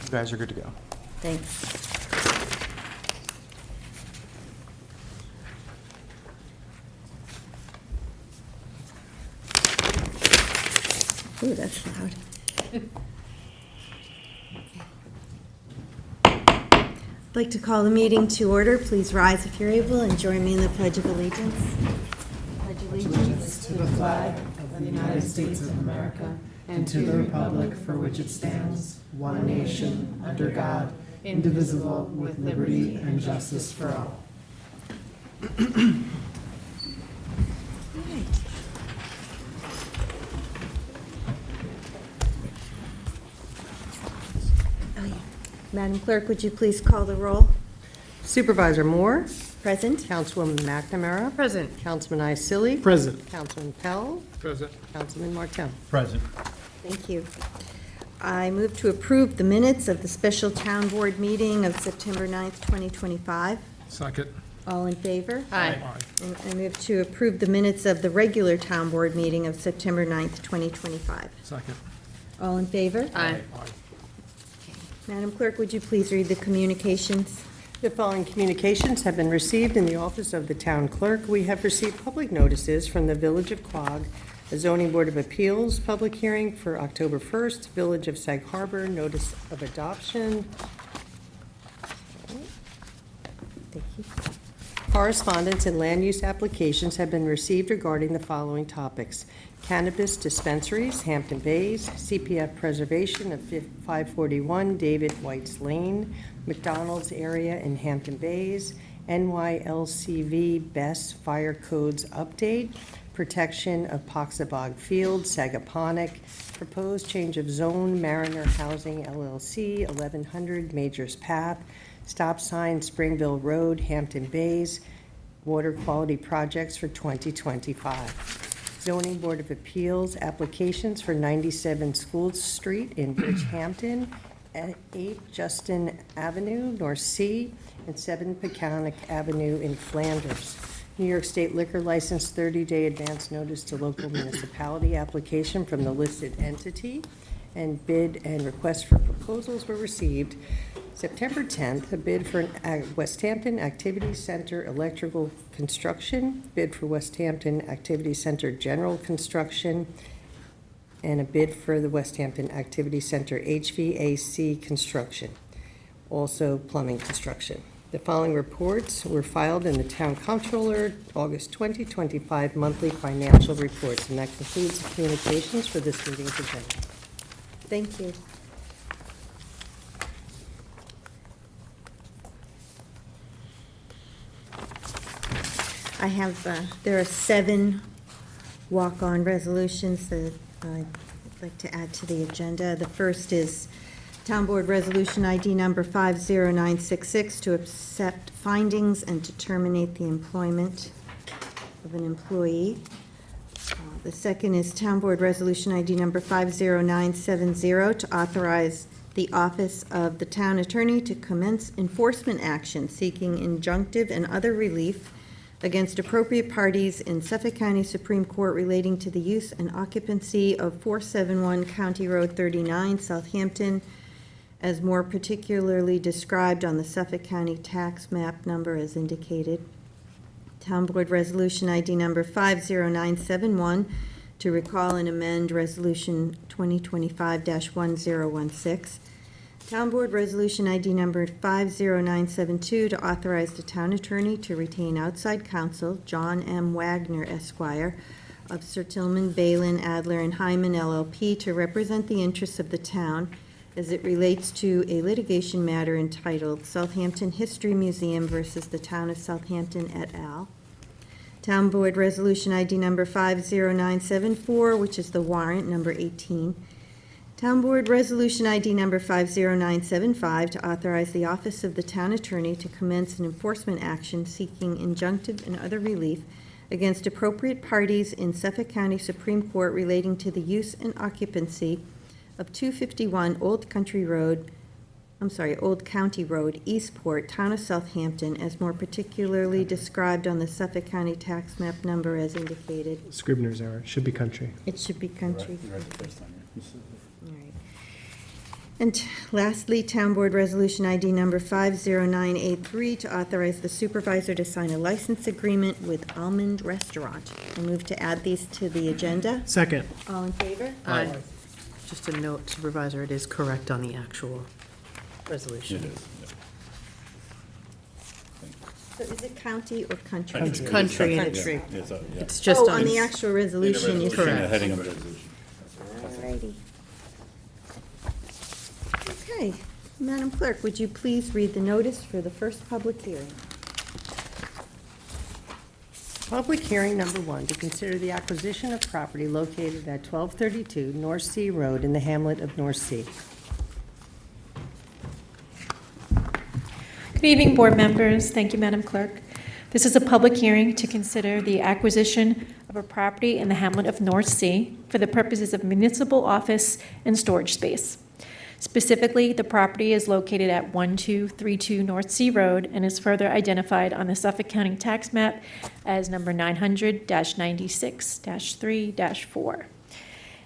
You guys are good to go. Thanks. Ooh, that's loud. I'd like to call the meeting to order. Please rise if you're able and join me in the Pledge of Allegiance. Pledge allegiance To the flag of the United States of America and to the republic for which it stands, one nation, under God, indivisible, with liberty and justice for all. Oh, yeah. Madam Clerk, would you please call the roll? Supervisor Moore, Present. Councilwoman McNamara. Present. Councilman Isilli. Present. Councilman Pell. Present. Councilman Martell. Present. Thank you. I move to approve the minutes of the special town board meeting of September 9th, 2025. Second. All in favor? Aye. And I move to approve the minutes of the regular town board meeting of September 9th, 2025. Second. All in favor? Aye. Madam Clerk, would you please read the communications? The following communications have been received in the office of the town clerk. We have received public notices from the Village of Quogue, the Zoning Board of Appeals, public hearing for October 1st, Village of Sag Harbor, notice of adoption. Thank you. Correspondence and land use applications have been received regarding the following topics: cannabis dispensaries, Hampton Bays, CPF preservation of 541 David White's Lane, McDonald's area in Hampton Bays, NYLCV Best Fire Codes Update, protection of Poxabog Field, Sagaponack, proposed change of zone, Mariner Housing LLC, 1100 Majors Path, stop sign Springville Road, Hampton Bays, water quality projects for 2025. Zoning Board of Appeals, applications for 97 School Street in Bridgehampton, at 8 Justin Avenue, North Sea, and 7 Peconic Avenue in Flanders. New York State liquor license 30-day advance notice to local municipality application from the listed entity, and bid and request for proposals were received. September 10th, a bid for an West Hampton Activity Center electrical construction, bid for West Hampton Activity Center general construction, and a bid for the West Hampton Activity Center HVAC construction, also plumbing construction. The following reports were filed in the Town Comptroller August 2025 monthly financial reports, and that concludes the communications for this meeting's agenda. Thank you. I have, there are 7 walk-on resolutions that I'd like to add to the agenda. The first is Town Board Resolution ID number 50966 to accept findings and to terminate the employment of an employee. The second is Town Board Resolution ID number 50970 to authorize the Office of the Town Attorney to commence enforcement action seeking injunctive and other relief against appropriate parties in Suffolk County Supreme Court relating to the use and occupancy of 471 County Road 39, Southampton, as more particularly described on the Suffolk County tax map number as indicated. Town Board Resolution ID number 50971 to recall and amend Resolution 2025-1016. Town Board Resolution ID number 50972 to authorize the town attorney to retain outside counsel John M. Wagner, Esquire, of Sir Tillman, Balin, Adler, and Hyman LLP to represent the interests of the town as it relates to a litigation matter entitled Southampton History Museum versus the Town of Southampton et al. Town Board Resolution ID number 50974, which is the warrant number 18. Town Board Resolution ID number 50975 to authorize the Office of the Town Attorney to commence an enforcement action seeking injunctive and other relief against appropriate parties in Suffolk County Supreme Court relating to the use and occupancy of 251 Old County Road, Eastport, Town of Southampton, as more particularly described on the Suffolk County tax map number as indicated. Scribner's error. Should be country. It should be country. You're right the first time, yeah. All right. And lastly, Town Board Resolution ID number 50983 to authorize the supervisor to sign a license agreement with Almond Restaurant. I move to add these to the agenda. Second. All in favor? Aye. Just a note, Supervisor, it is correct on the actual resolution. It is, So is it county or country? It's country and it's, yeah. It's, yeah. it's just Oh, on. on the actual resolution, you Resolution, said. the heading of the resolution. Alrighty. Okay, Madam Clerk, would you please read the notice for the first public hearing? Public hearing number 1, to consider the acquisition of property located at 1232 North Sea Road in the hamlet of North Sea. Good evening, board members. Thank you, Madam Clerk. This is a public hearing to consider the acquisition of a property in the hamlet of North Sea for the purposes of municipal office and storage space. Specifically, the property is located at 1232 North Sea Road and is further identified on the Suffolk County tax map as number 900-96-3-4.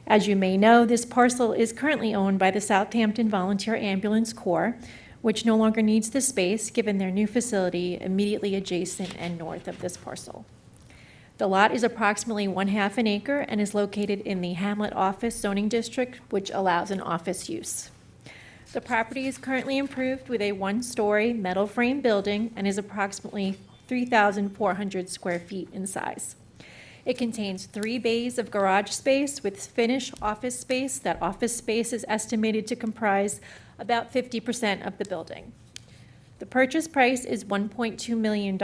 As you may know, this parcel is currently owned by the Southampton Volunteer Ambulance Corps, which no longer needs the space given their new facility immediately adjacent and north of this parcel. The lot is approximately 1/2 an acre and is located in the Hamlet Office Zoning District, which allows an office use. The property is currently improved with a 1-story metal frame building and is approximately 3,400 square feet in size. It contains 3 bays of garage space with finished office space. That office space is estimated to comprise about 50% of the building. The purchase price is $1.2 million,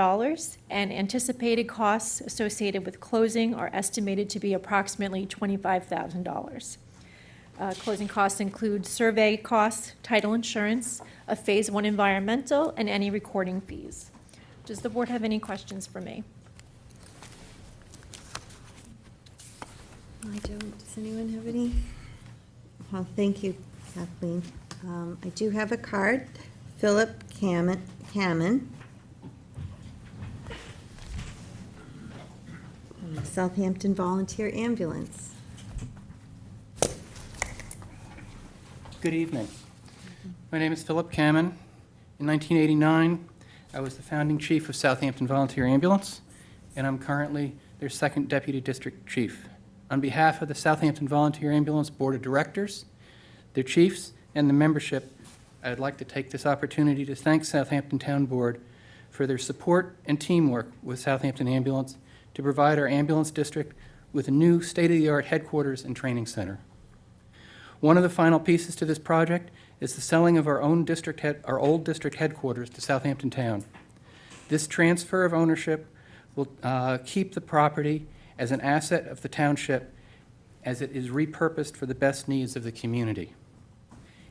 and anticipated costs associated with closing are estimated to be approximately $25,000. Closing costs include survey costs, title insurance, a Phase 1 environmental, and any recording fees. Does the board have any questions for me? I don't. Does anyone have any? Well, thank you, Kathleen. I do have a card. Philip Hammond. Southampton Volunteer Ambulance. Good evening. My name is Philip Kamen. In 1989, I was the founding chief of Southampton Volunteer Ambulance, and I'm currently their second deputy district chief. On behalf of the Southampton Volunteer Ambulance Board of Directors, their chiefs, and the membership, I'd like to take this opportunity to thank Southampton Town Board for their support and teamwork with Southampton Ambulance to provide our ambulance district with a new state-of-the-art headquarters and training center. One of the final pieces to this project is the selling of our old district headquarters to Southampton Town. This transfer of ownership will keep the property as an asset of the township as it is repurposed for the best needs of the community.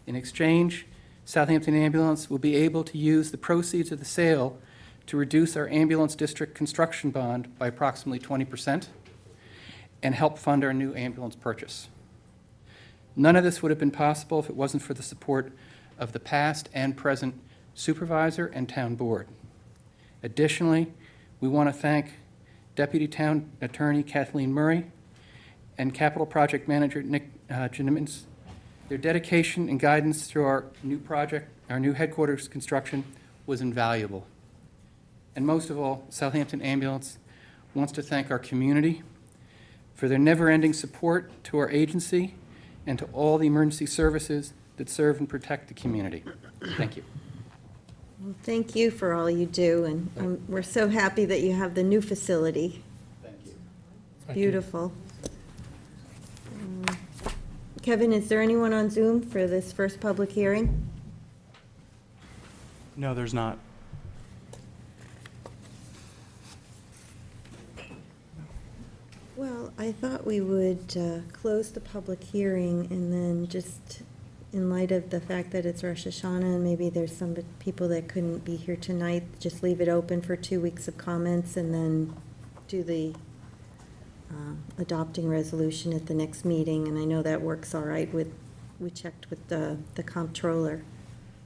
In exchange, Southampton Ambulance will be able to use the proceeds of the sale to reduce our ambulance district construction bond by approximately 20% and help fund our new ambulance purchase. None of this would have been possible if it wasn't for the support of the past and present supervisor and town board. Additionally, we want to thank Deputy Town Attorney Kathleen Murray and Capital Project Manager Nick Genimans. Their dedication and guidance through our new headquarters construction was invaluable. And most of all, Southampton Ambulance wants to thank our community for their never-ending support to our agency and to all the emergency services that serve and protect the community. Thank you. Well, thank you for all you do, and we're so happy that you have the new facility. Thank you. Beautiful. Kevin, is there anyone on Zoom for this first public hearing? No, there's not. Well, I thought we would close the public hearing and then just, in light of the fact that it's Rosh Hashanah and maybe there's some people that couldn't be here tonight, just leave it open for 2 weeks of comments and then do the adopting resolution at the next meeting. And I know that works all right with, we checked with the comptroller.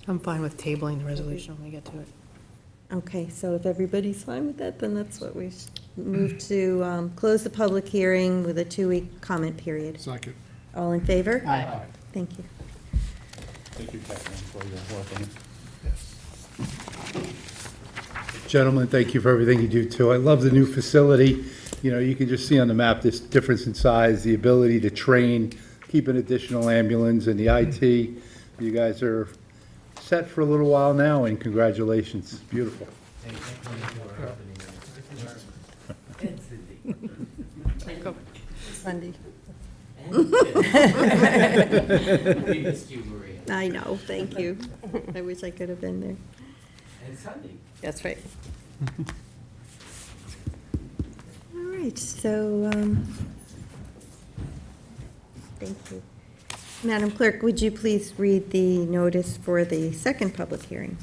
I'm fine with tabling the resolution when we get to it. Okay, so if everybody's fine with that, then that's what we move to close the public hearing with a 2-week comment period. Second. All in favor? Aye. Thank you. Thank you, Kathleen, for your work on it. Gentlemen, thank you for everything you do, too. I love the new facility. You know, you can just see on the map this difference in size, the ability to train, keep an additional ambulance, and the IT. You guys are set for a little while now, and congratulations. It's beautiful. Sunday. We missed you, Maria. I know, thank you. I wish I could have been there. And Sunday. That's right. All right, so, thank you. Madam Clerk, would you please read the notice for the second public hearing?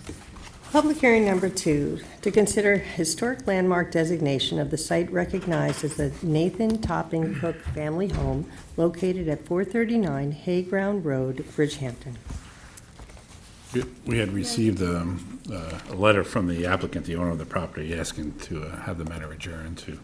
Public hearing number 2, to consider historic landmark designation of the site recognized as the Nathan Topping Cook Family Home located at 439 Hayground Road, Bridgehampton. We had received a letter from the applicant, the owner of the property, asking to have the matter adjourned to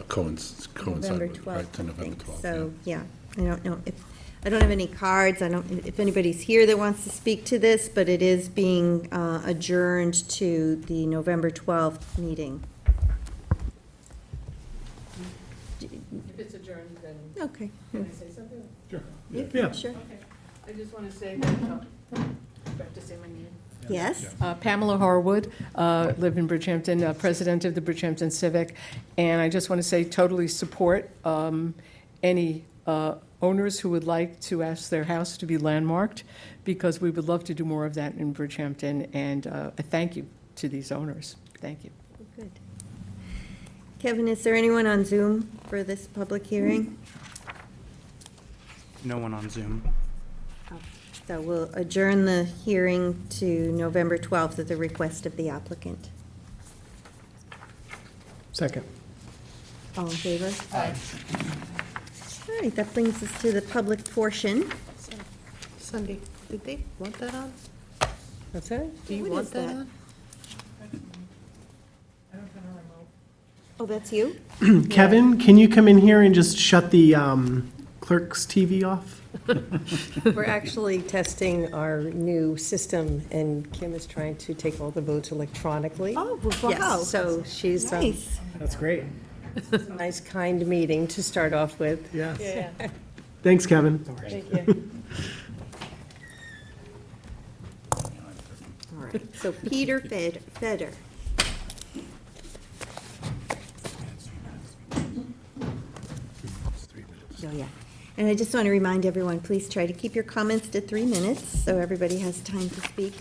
coincide November with 12th, to I November think. 12th. So, yeah, I don't know if, I don't have any cards, if anybody's here that wants to speak to this, but it is being adjourned to the November 12th meeting. If it's adjourned, then Okay. can I say something? Yeah, sure. I just want to say that, do I have to say my name? Yes? Pamela Harwood, live in Bridgehampton, president of the Bridgehampton Civic, and I just want to say totally support any owners who would like to ask their house to be landmarked, because we would love to do more of that in Bridgehampton, and a thank you to these owners. Thank you. Good. Kevin, is there anyone on Zoom for this public hearing? No one on Zoom. So we'll adjourn the hearing to November 12th at the request of the applicant. Second. All in favor? Aye. All right, that brings us to the public portion. Sunday, did they want that on? That's it? Do you What want is that that? on? Oh, that's you? Kevin, can you come in here and just shut the clerk's TV off? We're actually testing our new system, and Kim is trying to take all the votes electronically. Oh, wow. Yes, so she's, Nice. That's great. a nice, kind meeting to start off with. Yes. Thanks, Kevin. Thank you. All right, so Peter Feder. Oh, yeah. And I just want to remind everyone, please try to keep your comments to 3 minutes, so everybody has time to speak.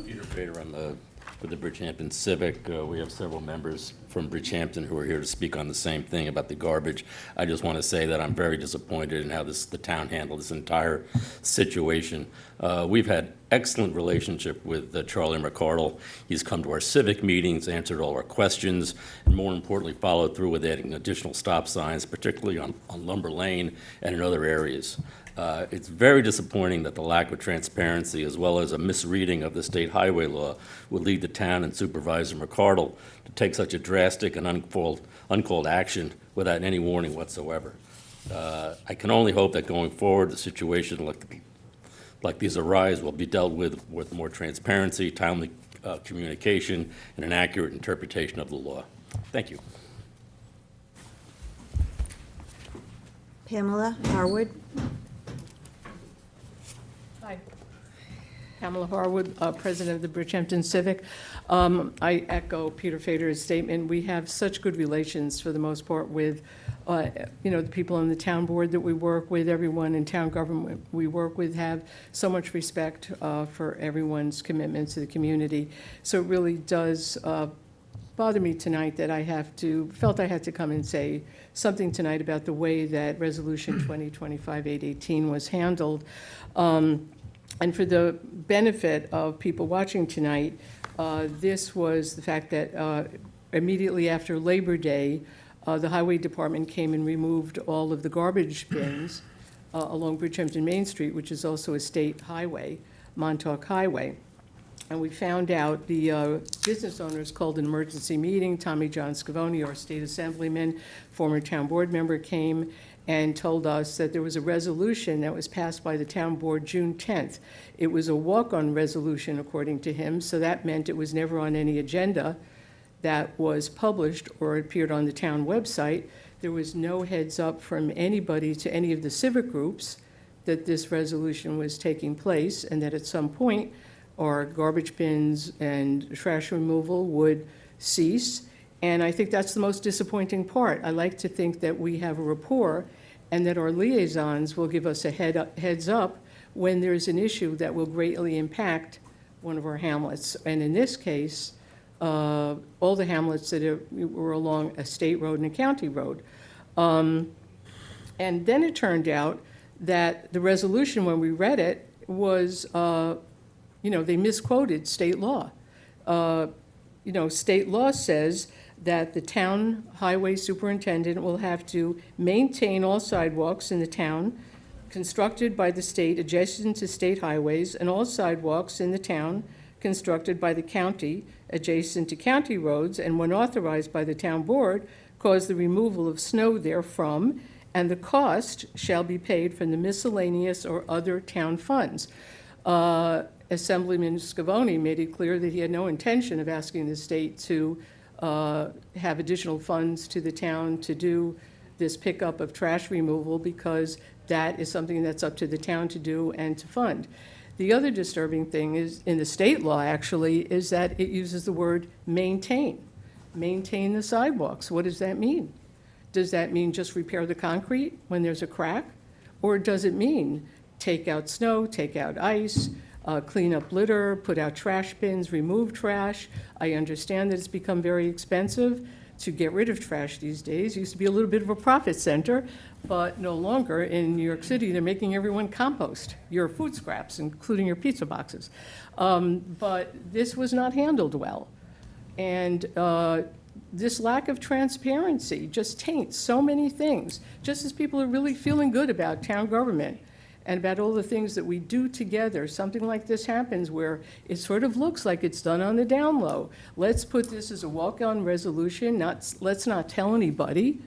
Peter Fader, I'm with the Bridgehampton Civic. We have several members from Bridgehampton who are here to speak on the same thing about the garbage. I just want to say that I'm very disappointed in how the town handled this entire situation. We've had excellent relationship with Charlie McCardle. He's come to our civic meetings, answered all our questions, and more importantly, followed through with adding additional stop signs, particularly on Lumber Lane and in other areas. It's very disappointing that the lack of transparency, as well as a misreading of the state highway law, would lead the town and Supervisor McCardle to take such a drastic and uncalled action without any warning whatsoever. I can only hope that going forward, the situation like these arise will be dealt with more transparency, timely communication, and an accurate interpretation of the law. Thank you. Pamela Harwood? Hi. Pamela Harwood, president of the Bridgehampton Civic. I echo Peter Fader's statement. We have such good relations, for the most part, with the people on the town board that we work with, everyone in town government we work with have so much respect for everyone's commitment to the community. So it really does bother me tonight that I felt I had to come and say something tonight about the way that Resolution 2025-818 was handled. And for the benefit of people watching tonight, this was the fact that immediately after Labor Day, the Highway Department came and removed all of the garbage bins along Bridgehampton Main Street, which is also a state highway, Montauk Highway. And we found out the business owners called an emergency meeting. Tommy John Scavone, our state assemblyman, former town board member, came, and told us that there was a resolution that was passed by the town board June 10th. It was a walk-on resolution, according to him, so that meant it was never on any agenda that was published or appeared on the town website. There was no heads up from anybody to any of the civic groups that this resolution was taking place, and that at some point, our garbage bins and trash removal would cease. And I think that's the most disappointing part. I like to think that we have a rapport and that our liaisons will give us a heads up when there's an issue that will greatly impact one of our hamlets. And in this case, all the hamlets that were along a state road and a county road. And then it turned out that the resolution, when we read it, was, they misquoted state law. State law says that the town highway superintendent will have to maintain all sidewalks in the town constructed by the state adjacent to state highways, and all sidewalks in the town constructed by the county adjacent to county roads, and when authorized by the town board, cause the removal of snow therefrom, and the cost shall be paid from the miscellaneous or other town funds. Assemblyman Scavone made it clear that he had no intention of asking the state to have additional funds to the town to do this pickup of trash removal, because that is something that's up to the town to do and to fund. The other disturbing thing is, in the state law actually, is that it uses the word maintain. Maintain the sidewalks. What does that mean? Does that mean just repair the concrete when there's a crack? Or does it mean take out snow, take out ice, clean up litter, put out trash bins, remove trash? I understand that it's become very expensive to get rid of trash these days. It used to be a little bit of a profit center, but no longer. In New York City, they're making everyone compost your food scraps, including your pizza boxes. But this was not handled well. And this lack of transparency just taints so many things. Just as people are really feeling good about town government and about all the things that we do together, something like this happens where it sort of looks like it's done on the down low. Let's put this as a walk-on resolution, let's not tell anybody.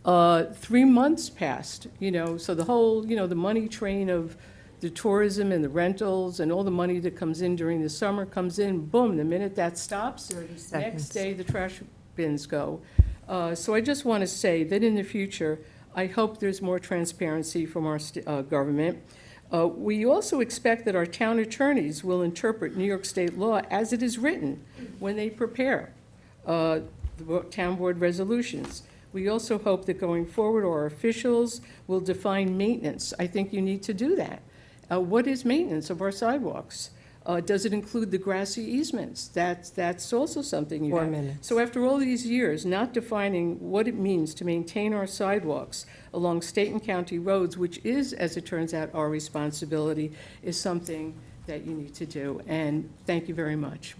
3 months passed, so the whole, the money train of the tourism and the rentals and all the money that comes in during the summer comes in, boom, the minute that stops, next day the trash bins go. So I just want to say that in the future, I hope there's more transparency from our government. We also expect that our town attorneys will interpret New York state law as it is written when they prepare the town board resolutions. We also hope that going forward, our officials will define maintenance. I think you need to do that. What is maintenance of our sidewalks? Does it include the grassy easements? That's also something you 4 have. minutes. So after all these years, not defining what it means to maintain our sidewalks along state and county roads, which is, as it turns out, our responsibility, is something that you need to do. And thank you very much.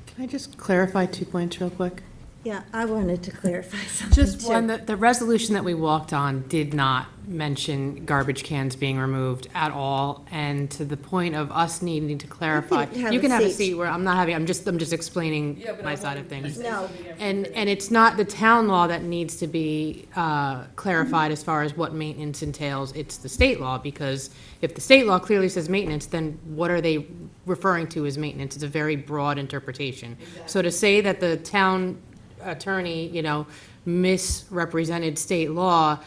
Can I just clarify 2 points real quick? Yeah, I wanted to clarify something Just too. one, the resolution that we walked on did not mention garbage cans being removed at all, and to the point of us needing to clarify. have You a can have a seat. seat where I'm not having, I'm just explaining Yeah, but my I side of wanted- things. No. And it's not the town law that needs to be clarified as far as what maintenance entails, it's the state law, because if the state law clearly says maintenance, then what are they referring to as maintenance? It's a very broad interpretation. So to say that the town attorney, misrepresented state law,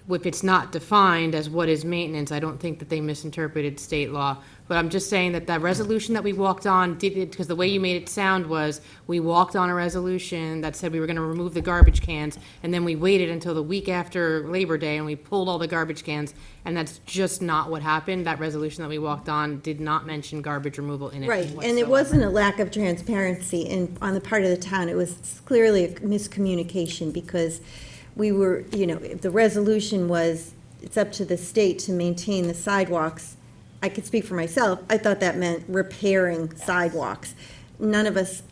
if it's not defined as what is maintenance, I don't think that they misinterpreted state law. But I'm just saying that that resolution that we walked on did it, because the way you made it sound was, we walked on a resolution that said we were gonna remove the garbage cans, and then we waited until the week after Labor Day and we pulled all the garbage cans, and that's just not what happened. That resolution that we walked on did not mention garbage removal in it Right, and whatsoever. it wasn't a lack of transparency on the part of the town. It was clearly a miscommunication, because we were, if the resolution was, it's up to the state to maintain the sidewalks. I could speak for myself. I thought that meant repairing sidewalks. None of us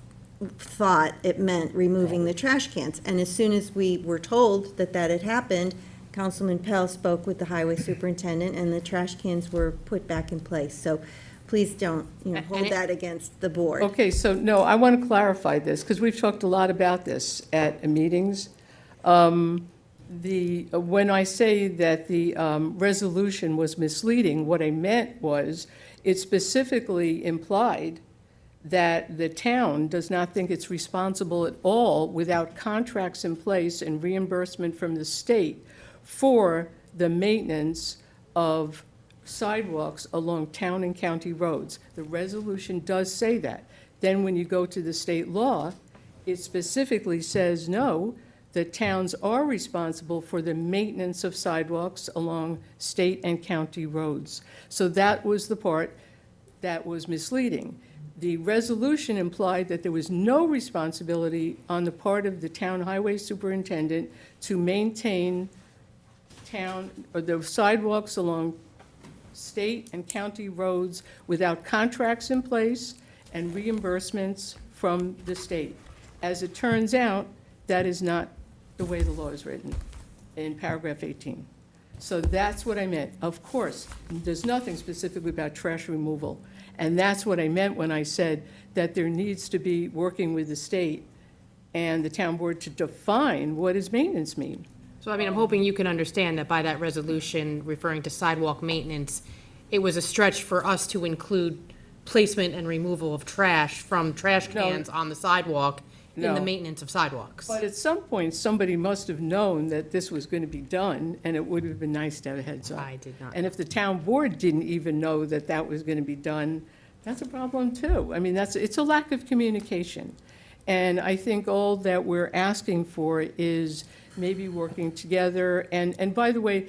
thought it meant removing the trash cans. And as soon as we were told that that had happened, Councilman Pell spoke with the highway superintendent, and the trash cans were put back in place. So please don't, hold that against the board. Okay, so no, I want to clarify this, because we've talked a lot about this at meetings. When I say that the resolution was misleading, what I meant was, it specifically implied that the town does not think it's responsible at all without contracts in place and reimbursement from the state for the maintenance of sidewalks along town and county roads. The resolution does say that. Then when you go to the state law, it specifically says, no, the towns are responsible for the maintenance of sidewalks along state and county roads. So that was the part that was misleading. The resolution implied that there was no responsibility on the part of the town highway superintendent to maintain the sidewalks along state and county roads without contracts in place and reimbursements from the state. As it turns out, that is not the way the law is written in paragraph 18. So that's what I meant. Of course, there's nothing specifically about trash removal. And that's what I meant when I said that there needs to be working with the state and the town board to define what does maintenance mean. So, I mean, I'm hoping you can understand that by that resolution referring to sidewalk maintenance, it was a stretch for us to include placement and removal of trash from trash cans on the sidewalk in the No. maintenance of sidewalks. But at some point, somebody must have known that this was going to be done, and it would have been nice to have a heads up. I did not. And if the town board didn't even know that that was going to be done, that's a problem too. I mean, it's a lack of communication. And I think all that we're asking for is maybe working together. And by the way,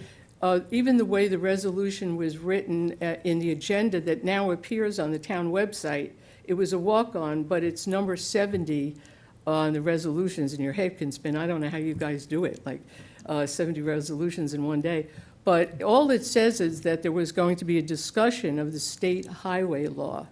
even the way the resolution was written in the agenda that now appears on the town website, it was a walk-on, but it's number 70 on the resolutions, and your head can spin. I don't know how you guys do it, like 70 resolutions in one day. But all it says is that there was going to be a discussion of the state highway law.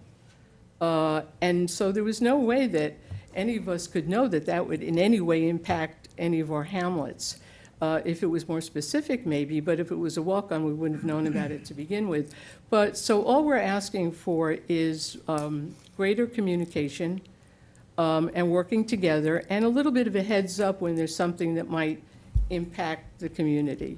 And so there was no way that any of us could know that that would in any way impact any of our hamlets. If it was more specific, maybe, but if it was a walk-on, we wouldn't have known about it to begin with. But, so all we're asking for is greater communication and working together, and a little bit of a heads up when there's something that might impact the community.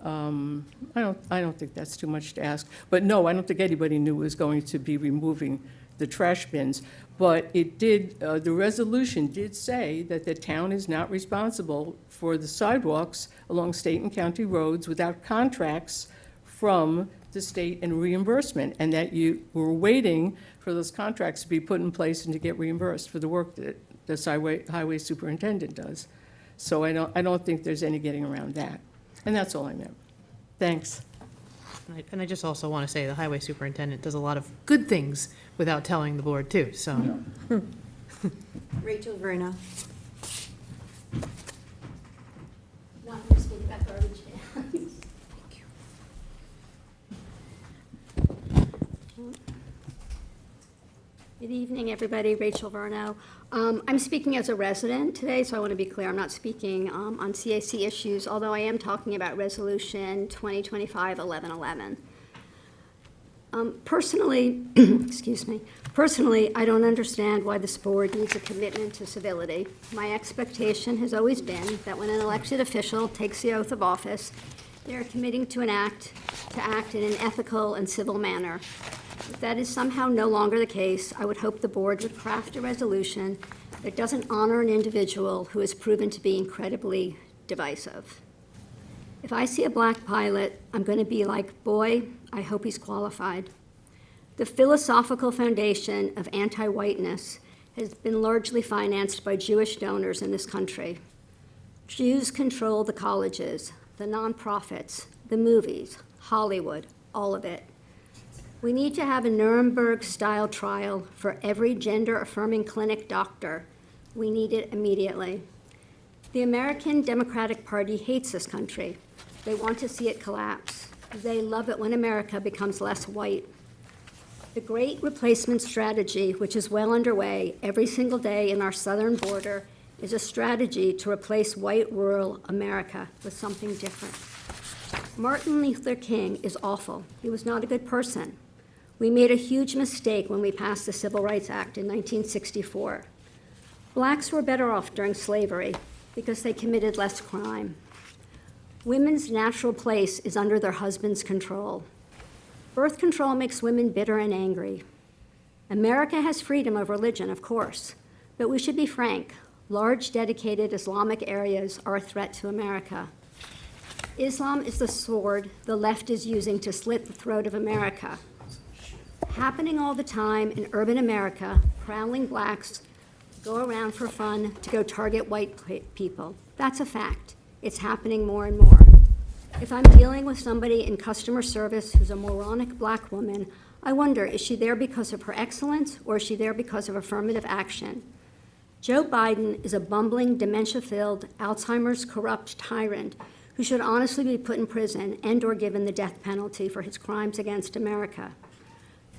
I don't think that's too much to ask. But no, I don't think anybody knew it was going to be removing the trash bins. But it did, the resolution did say that the town is not responsible for the sidewalks along state and county roads without contracts from the state and reimbursement, and that you were waiting for those contracts to be put in place and to get reimbursed for the work that the highway superintendent does. So I don't think there's any getting around that. And that's all I meant. Thanks. And I just also want to say the highway superintendent does a lot of good things without telling the board too, so. Rachel Verno. Not going to speak about garbage cans. Good evening, everybody. Rachel Verno. I'm speaking as a resident today, so I want to be clear. I'm not speaking on CAC issues, although I am talking about Resolution 2025-1111. Personally, excuse me, personally, I don't understand why this board needs a commitment to civility. My expectation has always been that when an elected official takes the oath of office, they are committing to act in an ethical and civil manner. If that is somehow no longer the case, I would hope the board would craft a resolution that doesn't honor an individual who has proven to be incredibly divisive. If I see a black pilot, I'm going to be like, boy, I hope he's qualified. The philosophical foundation of anti-whiteness has been largely financed by Jewish donors in this country. Jews control the colleges, the nonprofits, the movies, Hollywood, all of it. We need to have a Nuremberg-style trial for every gender-affirming clinic doctor. We need it immediately. The American Democratic Party hates this country. They want to see it collapse. They love it when America becomes less white. The Great Replacement Strategy, which is well underway every single day in our southern border, is a strategy to replace white rural America with something different. Martin Luther King is awful. He was not a good person. We made a huge mistake when we passed the Civil Rights Act in 1964. Blacks were better off during slavery. because they committed less crime. Women's natural place is under their husband's control. Birth control makes women bitter and angry. America has freedom of religion, of course, but we should be frank. Large, dedicated Islamic areas are a threat to America. Islam is the sword the left is using to slit the throat of America. Happening all the time in urban America, prowling blacks go around for fun to go target white people. That's a fact. It's happening more and more. If I'm dealing with somebody in customer service who's a moronic black woman, I wonder, is she there because of her excellence, or is she there because of affirmative action? Joe Biden is a bumbling, dementia-filled, Alzheimer's corrupt tyrant who should honestly be put in prison and/or given the death penalty for his crimes against America.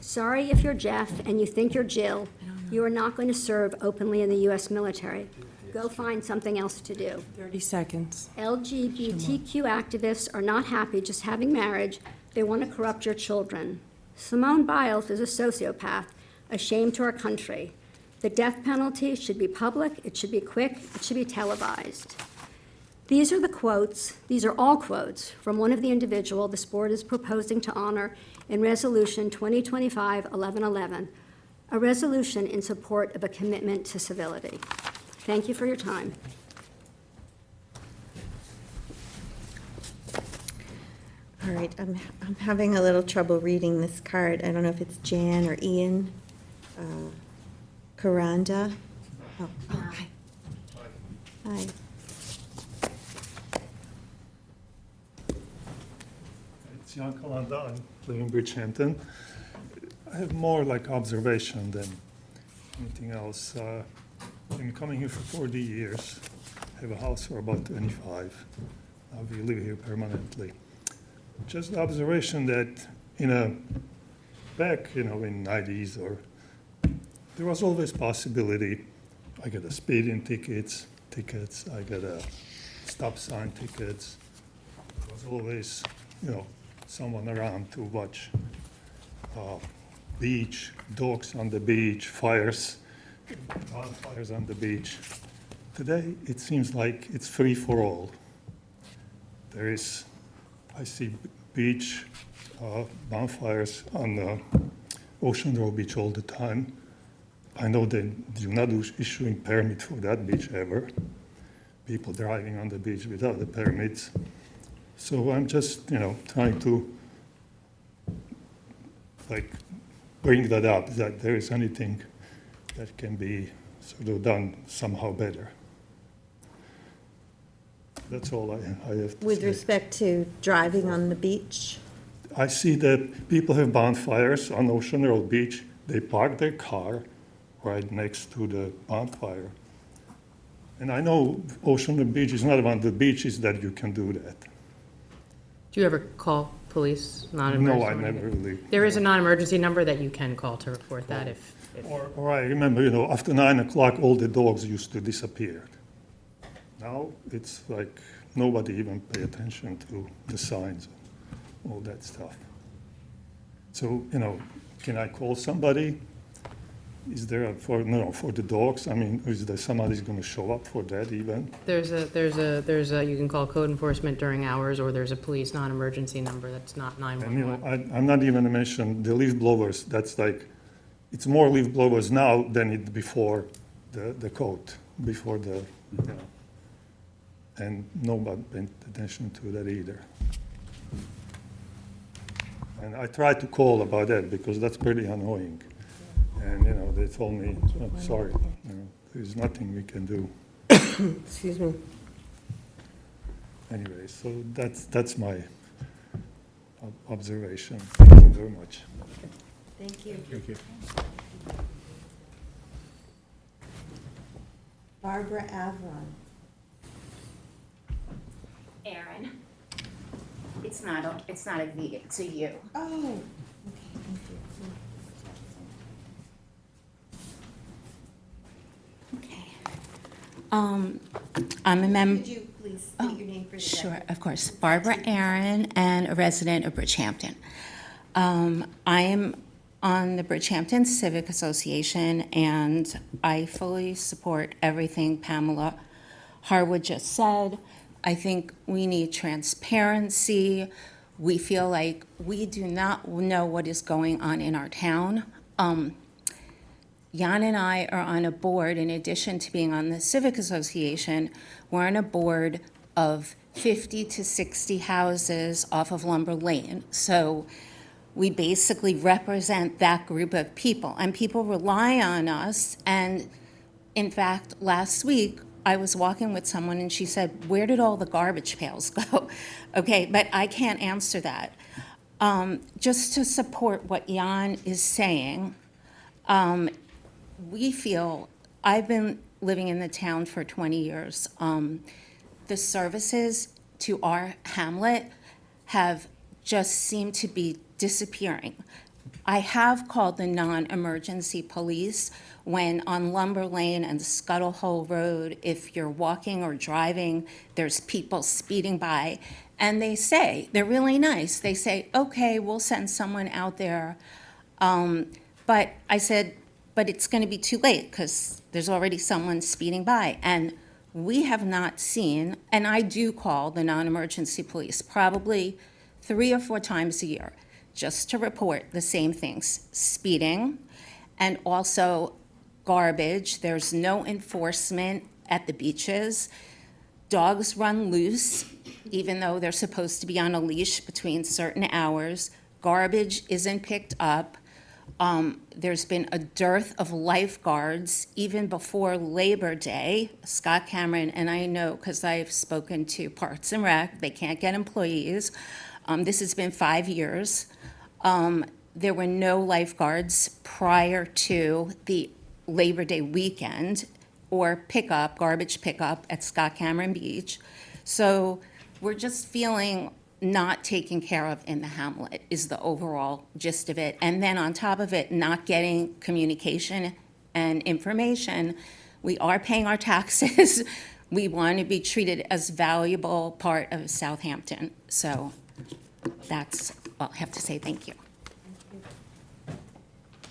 Sorry if you're Jeff and you think you're Jill, you are not going to serve openly in the U.S. military. Go find something else to do. 30 seconds. LGBTQ activists are not happy just having marriage. They want to corrupt your children. Simone Biles is a sociopath, a shame to our country. The death penalty should be public, it should be quick, it should be televised. These are the quotes, these are all quotes from one of the individual this board is proposing to honor in Resolution 2025-1111, a resolution in support of a commitment to civility. Thank you for your time. All right, I'm having a little trouble reading this card. I don't know if it's Jan or Ian. Karanda. Oh, hi. Hi. It's Jan Kalanda. I live in Bridgehampton. I have more like observation than anything else. I've been coming here for 40 years. I have a house for about 25. Now we live here permanently. Just the observation that back, in 90s or there was always possibility. I got a speeding tickets, I got a stop sign tickets. There was always, someone around to watch beach, dogs on the beach, fires on the beach. Today, it seems like it's free for all. I see beach bonfires on the Ocean Road Beach all the time. I know they do not issuing permit for that beach ever. People driving on the beach without the permits. So I'm just, trying to bring that up, that there is anything that can be sort of done somehow better. That's all I have to With say. respect to driving on the beach? I see that people have bonfires on Ocean Road Beach. They park their car right next to the bonfire. And I know Ocean Road Beach is not one of the beaches that you can do that. Do you ever call police, non-emergency? No, I never really. There is a non-emergency number that you can call to report that if. Or I remember, after 9 o'clock, all the dogs used to disappear. Now it's like nobody even pay attention to the signs, all that stuff. So, can I call somebody? Is there for the dogs? I mean, is there somebody's going to show up for that even? There's a, you can call code enforcement during hours, or there's a police non-emergency number that's not 911. And, I'm not even mentioning the leaf blowers. That's it's more leaf blowers now than it before the code, before the, and nobody paid attention to that either. And I tried to call about that because that's pretty annoying. And, they told me, oh, sorry, there's nothing we can do. Excuse me. Anyway, so that's my observation. Thank you very much. Thank you. Thank you. Barbara Avron. Aaron, it's not a V, it's a U. Oh, okay, thank you. Okay. I'm a member. Could you please state your name for the Sure, record? of course. Barbara Aaron, and a resident of Bridgehampton. I am on the Bridgehampton Civic Association, and I fully support everything Pamela Harwood just said. I think we need transparency. We feel like we do not know what is going on in our town. Jan and I are on a board, in addition to being on the Civic Association, we're on a board of 50 to 60 houses off of Lumber Lane. So we basically represent that group of people, and people rely on us. And in fact, last week, I was walking with someone and she said, "Where did all the garbage pails go?" Okay, but I can't answer that. Just to support what Jan is saying, we feel, I've been living in the town for 20 years. The services to our hamlet have just seemed to be disappearing. I have called the non-emergency police when on Lumber Lane and Scuttle Hole Road, if you're walking or driving, there's people speeding by, and they say, they're really nice, they say, "Okay, we'll send someone out there." But I said, but it's going to be too late because there's already someone speeding by. And we have not seen, and I do call the non-emergency police probably 3 or 4 times a year just to report the same things: speeding and also garbage. There's no enforcement at the beaches. Dogs run loose, even though they're supposed to be on a leash between certain hours. Garbage isn't picked up. There's been a dearth of lifeguards even before Labor Day. Scott Cameron, and I know because I've spoken to Parks and Rec, they can't get employees. This has been 5 years. There were no lifeguards prior to the Labor Day weekend or garbage pickup at Scott Cameron Beach. So we're just feeling not taken care of in the hamlet is the overall gist of it. And then on top of it, not getting communication and information. We are paying our taxes. We want to be treated as valuable part of Southampton. So that's all I have to say. Thank you.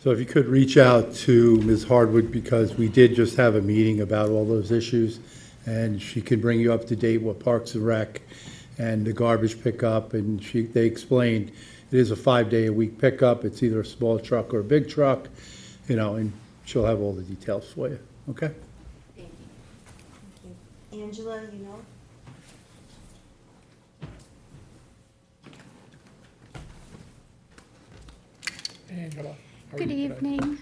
So if you could reach out to Ms. Hardwood, because we did just have a meeting about all those issues, and she can bring you up to date with Parks and Rec and the garbage pickup, and they explained it is a 5-day-a-week pickup. It's either a small truck or a big truck, and she'll have all the details for you, okay? Thank you. Angela, you know? Good evening,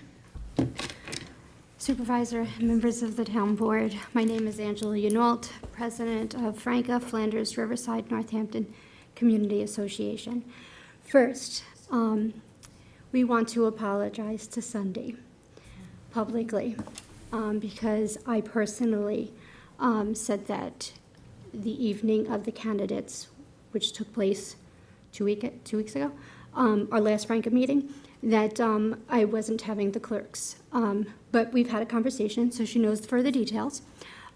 Supervisor, members of the Town Board. My name is Angela Unault, President of Franca, Flanders, Riverside, Northampton Community Association. First, we want to apologize to Sunday publicly because I personally said that the evening of the candidates, which took place 2 weeks ago, our last Franca meeting, that I wasn't having the clerks. But we've had a conversation, so she knows the further details.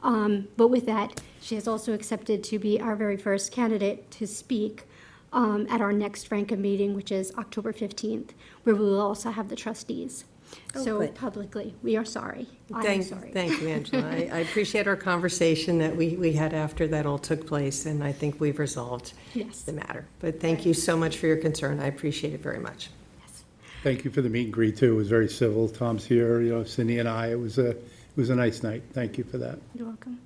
But with that, she has also accepted to be our very first candidate to speak at our next Franca meeting, which is October 15th, where we will also have the trustees. So good. Publicly, we are sorry. I am sorry. Thank you, Angela. I appreciate our conversation that we had after that all took place, and I think we've resolved the matter. But thank you so much for your concern. I appreciate it very much. Thank you for the meet and greet, too. It was very civil. Tom's here, Cindy and I. It was a nice night. Thank you for that. You're welcome.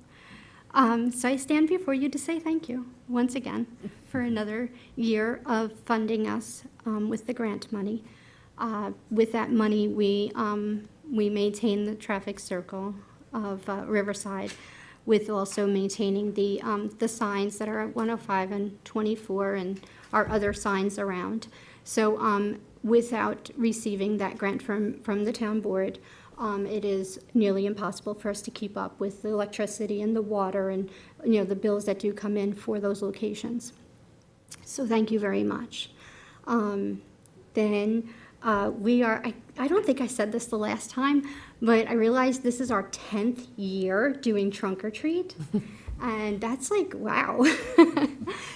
So I stand before you to say thank you once again for another year of funding us with the grant money. With that money, we maintain the traffic circle of Riverside, with also maintaining the signs that are at 105 and 24 and our other signs around. So without receiving that grant from the town board, it is nearly impossible for us to keep up with the electricity and the water and, the bills that do come in for those locations. So thank you very much. Then we are, I don't think I said this the last time, but I realized this is our 10th year doing Trunk or Treat. And that's like, wow.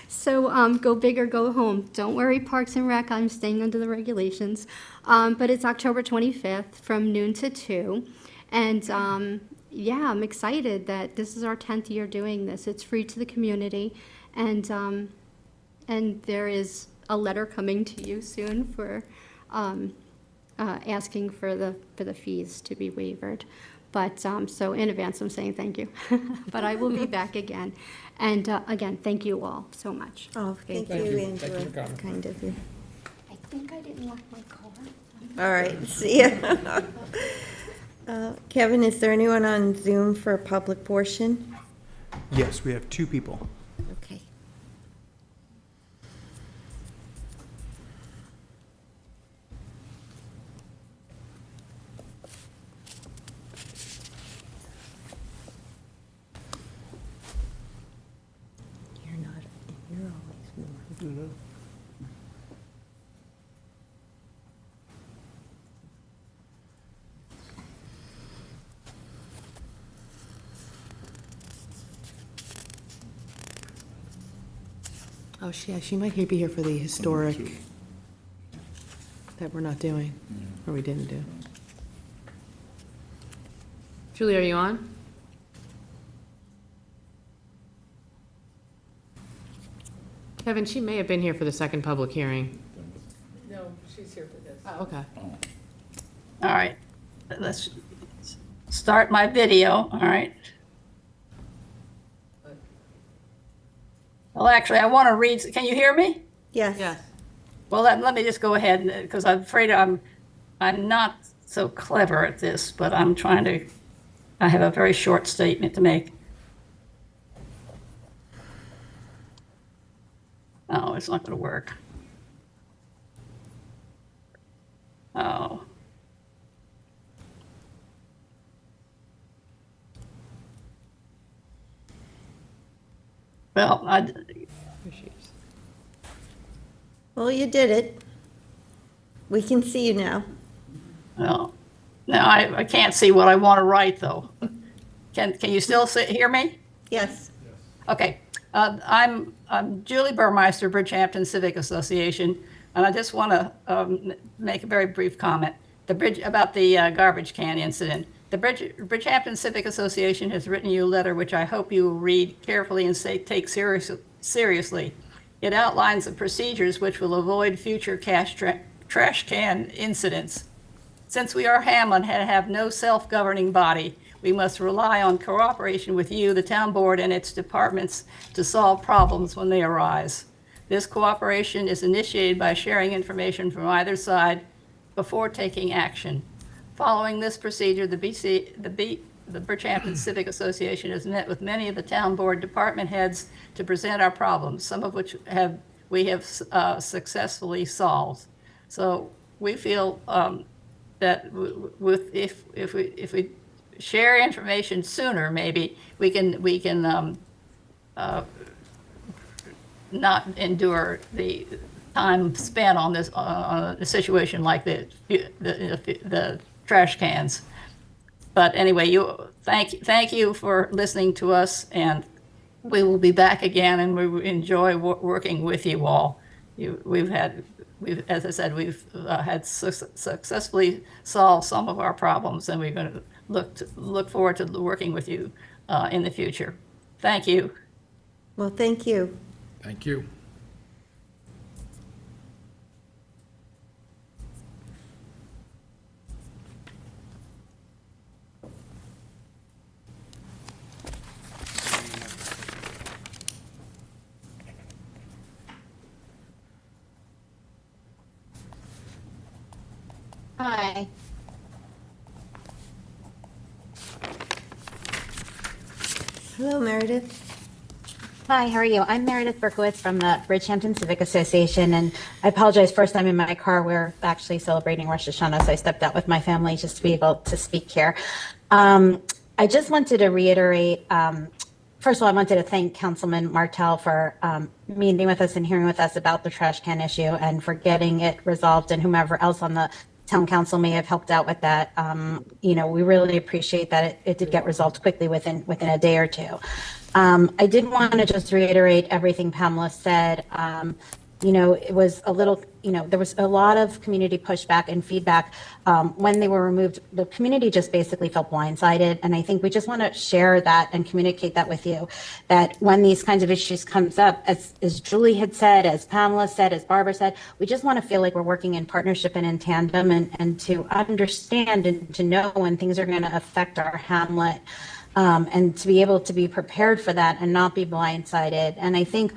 So go big or go home. Don't worry, Parks and Rec, I'm staying under the regulations. But it's October 25th from noon to 2. And yeah, I'm excited that this is our 10th year doing this. It's free to the community, and there is a letter coming to you soon for asking for the fees to be waived. But, so in advance, I'm saying thank you. But I will be back again. And again, thank you all so much. Oh, thank you, Angela. Kind of you. I think I didn't lock my car. All right, see ya. Kevin, is there anyone on Zoom for a public portion? Yes, we have 2 people. Okay. You're not, you're always more. Oh, she might be here for the historic that we're not doing, or we didn't do. Julie, are you on? Kevin, she may have been here for the second public hearing. No, she's here for this. Oh, okay. All right, let's start my video, all right? Well, actually, I want to read, can you hear me? Yes. Yes. Well, let me just go ahead, because I'm afraid I'm not so clever at this, but I'm trying to, I have a very short statement to make. Oh, it's not going to work. Oh. Well, Well, you did it. We can see you now. well, now I can't see what I want to write, though. Can you still hear me? Yes. Okay. I'm Julie Burmeister, Bridgehampton Civic Association, and I just want to make a very brief comment. About the garbage can incident. The Bridgehampton Civic Association has written you a letter which I hope you will read carefully and take seriously. It outlines the procedures which will avoid future trash can incidents. Since we are Hamlin and have no self-governing body, we must rely on cooperation with you, the town board, and its departments to solve problems when they arise. This cooperation is initiated by sharing information from either side before taking action. Following this procedure, the Bridgehampton Civic Association has met with many of the town board department heads to present our problems, some of which we have successfully solved. So we feel that if we share information sooner, maybe we can not endure the time spent on this on a situation like the trash cans. But anyway, thank you for listening to us, and we will be back again, and we enjoy working with you all. As I said, we've had successfully solved some of our problems, and we're going to look forward to working with you in the future. Thank you. Well, thank you. Thank you. Hi. Hello, Meredith. Hi, how are you? I'm Meredith Berkowitz from the Bridgehampton Civic Association, and I apologize. First time in my car. We're actually celebrating Rosh Hashanah, so I stepped out with my family just to be able to speak here. I just wanted to reiterate, first of all, I wanted to thank Councilman Martell for meeting with us and hearing with us about the trash can issue and for getting it resolved, and whomever else on the town council may have helped out with that. We really appreciate that it did get resolved quickly within a day or two. I did want to just reiterate everything Pamela said. it was a little, there was a lot of community pushback and feedback when they were removed. The community just basically felt blindsided. And I think we just want to share that and communicate that with you, that when these kinds of issues comes up, as Julie had said, as Pamela said, as Barbara said, we just want to feel like we're working in partnership and in tandem, and to understand and to know when things are going to affect our hamlet, and to be able to be prepared for that and not be blindsided. And I think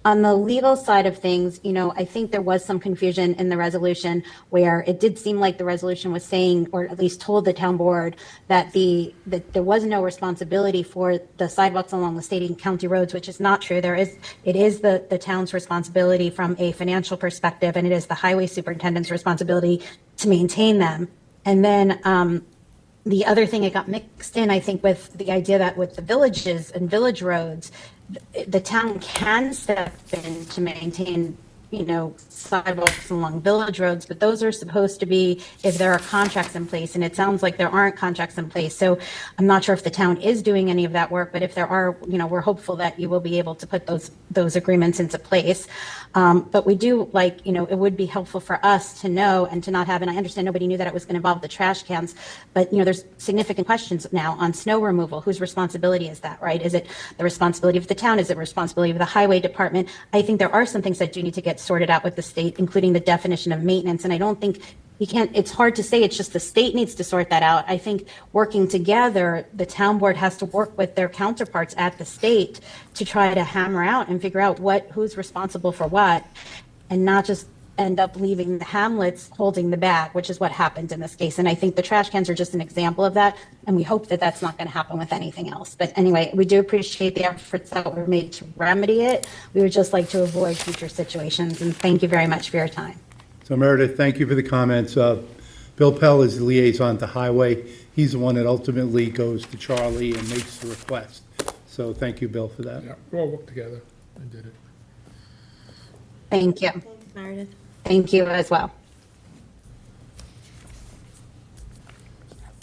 on the legal side of things, I think there was some confusion in the resolution where it did seem like the resolution was saying, or at least told the town board, that that there was no responsibility for the sidewalks along the state and county roads, which is not true. It is the town's responsibility from a financial perspective, and it is the highway superintendent's responsibility to maintain them. And then the other thing, it got mixed in, I think, with the idea that with the villages and village roads, the town can step in to maintain, sidewalks along village roads, but those are supposed to be if there are contracts in place, and it sounds like there aren't contracts in place. So I'm not sure if the town is doing any of that work, but if there are, we're hopeful that you will be able to put those agreements into place. But we do it would be helpful for us to know and to not have, and I understand nobody knew that it was going to involve the trash cans, but there's significant questions now on snow removal. Whose responsibility is that, right? Is it the responsibility of the town? Is it responsibility of the highway department? I think there are some things that do need to get sorted out with the state, including the definition of maintenance. And I don't think it's hard to say, it's just the state needs to sort that out. I think working together, the town board has to work with their counterparts at the state to try to hammer out and figure out who's responsible for what, and not just end up leaving the hamlets holding the bag, which is what happened in this case. And I think the trash cans are just an example of that. And we hope that that's not going to happen with anything else. But anyway, we do appreciate the efforts that were made to remedy it. We would just like to avoid future situations. And thank you very much for your time. So Meredith, thank you for the comments. Bill Pell is the liaison to Highway. He's the one that ultimately goes to Charlie and makes the request. So thank you, Bill, for that. Yeah, we all worked together and did it. Thank you. Thanks, Meredith. Thank you as well.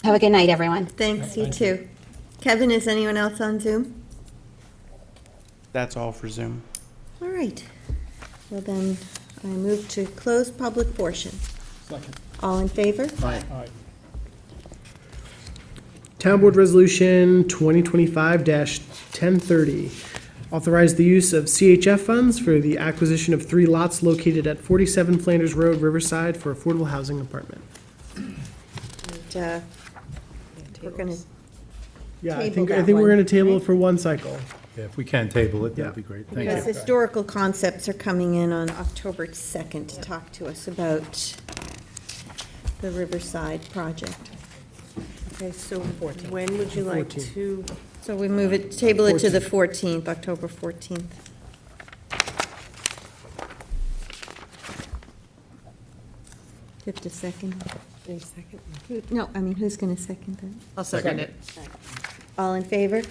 Have a good night, everyone. Thanks, you too. Kevin, is anyone else on Zoom? That's all for Zoom. All right. Well, then I move to close public portion. Second. All in favor? Aye. Town Board Resolution 2025-1030. Authorize the use of CHF funds for the acquisition of 3 lots located at 47 Flanders Road, Riverside, for affordable housing apartment. And, we're going to Yeah, I Table think that we're one, going to table right? it for one cycle. Yeah, if we can table it, Yeah. that'd be great. Thank Because you. historical concepts are coming in on October 2nd to talk to us about the Riverside project. Okay, so when would you like 14th. to? So we move it, table it to the 14th, October 14th. Give it a second. Any second? No, I mean, who's going to second that? I'll second it. All in favor?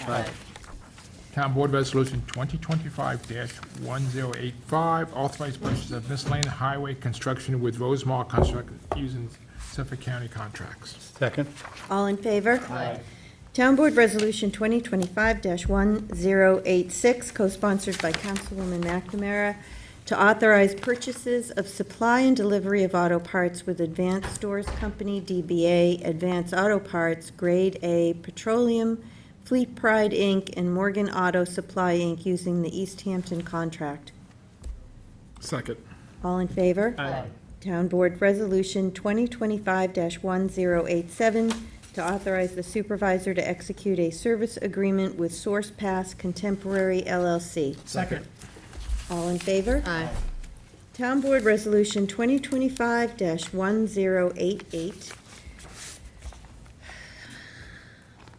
Town Board Resolution 2025-1085, authorized purchase of miscellaneous highway construction with Rosemark Construction using Suffolk County contracts. Second? All in favor? Aye. Town Board Resolution 2025-1086, co-sponsored by Councilwoman McNamara, to authorize purchases of supply and delivery of auto parts with Advanced Stores Company, DBA, Advanced Auto Parts, Grade A Petroleum, Fleet Pride, Inc., and Morgan Auto Supply, Inc., using the East Hampton contract. Second. All in favor? Aye. Town Board Resolution 2025-1087, to authorize the supervisor to execute a service agreement with Source Pass Contemporary LLC. Second. All in favor? Aye. Town Board Resolution 2025-1088.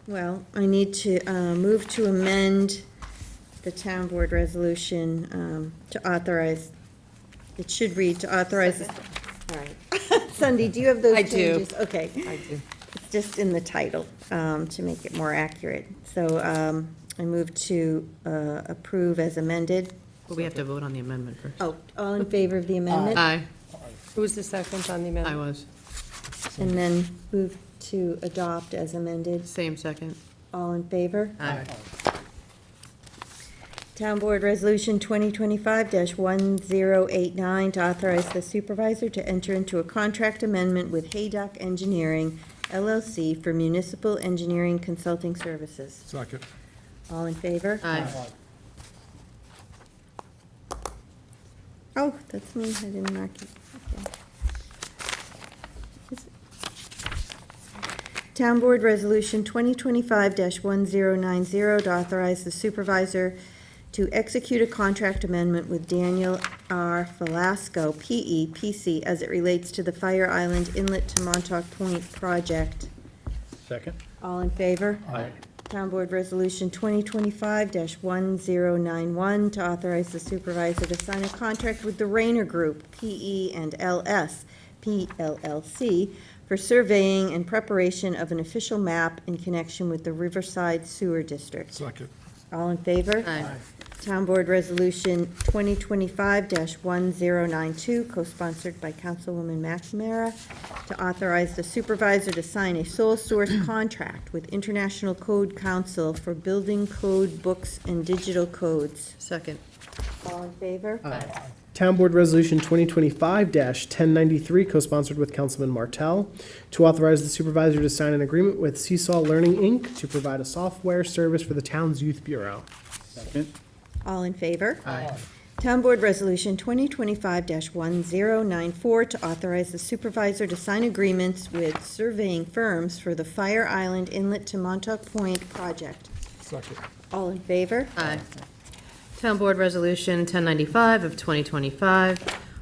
Well, I need to move to amend the Town Board Resolution to authorize, it should read to authorize. All right. Cindy, do you have those I do. changes? Okay. I do. It's just in the title to make it more accurate. So I move to approve as amended. But we have to vote on the amendment first. Oh, all in favor of the amendment? Aye. Who was the second on the amendment? I was. And then move to adopt as amended. Same second. All in favor? Aye. Town Board Resolution 2025-1089 to authorize the supervisor to enter into a contract amendment with Haydock Engineering LLC for municipal engineering consulting services. Second. All in favor? Aye. Oh, that's me, I didn't mark it. Okay. Town Board Resolution 2025-1090 to authorize the supervisor to execute a contract amendment with Daniel R. Velasco, P.E., P.C., as it relates to the Fire Island Inlet to Montauk Point project. Second. All in favor? Aye. Town Board Resolution 2025-1091 to authorize the supervisor to sign a contract with the Rayner Group, P.E. and L.S., PLLC, for surveying and preparation of an official map in connection with the Riverside Sewer District. Second. All in favor? Aye. Town Board Resolution 2025-1092, co-sponsored by Councilwoman McNamara, to authorize the supervisor to sign a sole source contract with International Code Council for building code books and digital codes. Second. All in favor? Aye. Town Board Resolution 2025-1093, co-sponsored with Councilman Martell, to authorize the supervisor to sign an agreement with Seesaw Learning, Inc. to provide a software service for the town's youth bureau. Second. All in favor? Aye. Town Board Resolution 2025-1094, to authorize the supervisor to sign agreements with surveying firms for the Fire Island Inlet to Montauk Point project. Second. All in favor? Aye. Town Board Resolution 1095 of 2025,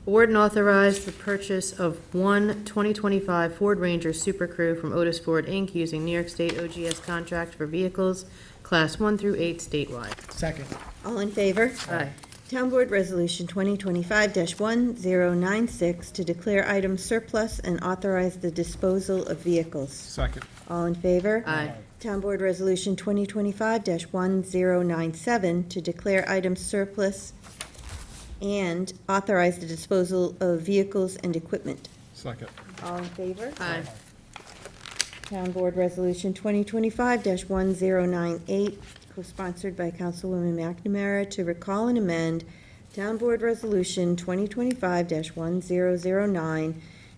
award and authorize the purchase of one 2025 Ford Ranger Super Crew from Otis Ford, Inc., using New York State OGS contract for vehicles Class 1 through 8 statewide. Second. All in favor? Aye. Town Board Resolution 2025-1096, to declare items surplus and authorize the disposal of vehicles. Second. All in favor? Aye. Town Board Resolution 2025-1097, to declare items surplus and authorize the disposal of vehicles and equipment. Second. All in favor? Aye. Town Board Resolution 2025-1098, co-sponsored by Councilwoman McNamara, to recall and amend Town Board Resolution 2025-1009,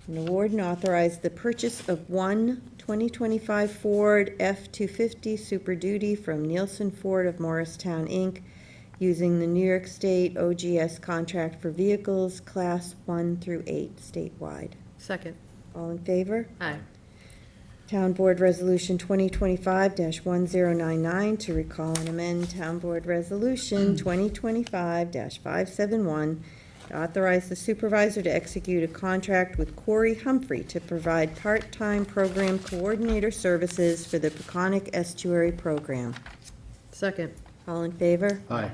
and award and authorize the purchase of one 2025 Ford F-250 Super Duty from Nielsen Ford of Morristown, Inc., using the New York State OGS contract for vehicles Class 1 through 8 statewide. Second. All in favor? Aye. Town Board Resolution 2025-1099, to recall and amend Town Board Resolution 2025-571, to authorize the supervisor to execute a contract with Corey Humphrey to provide part-time program coordinator services for the Peconic Estuary Program. Second. All in favor? Aye.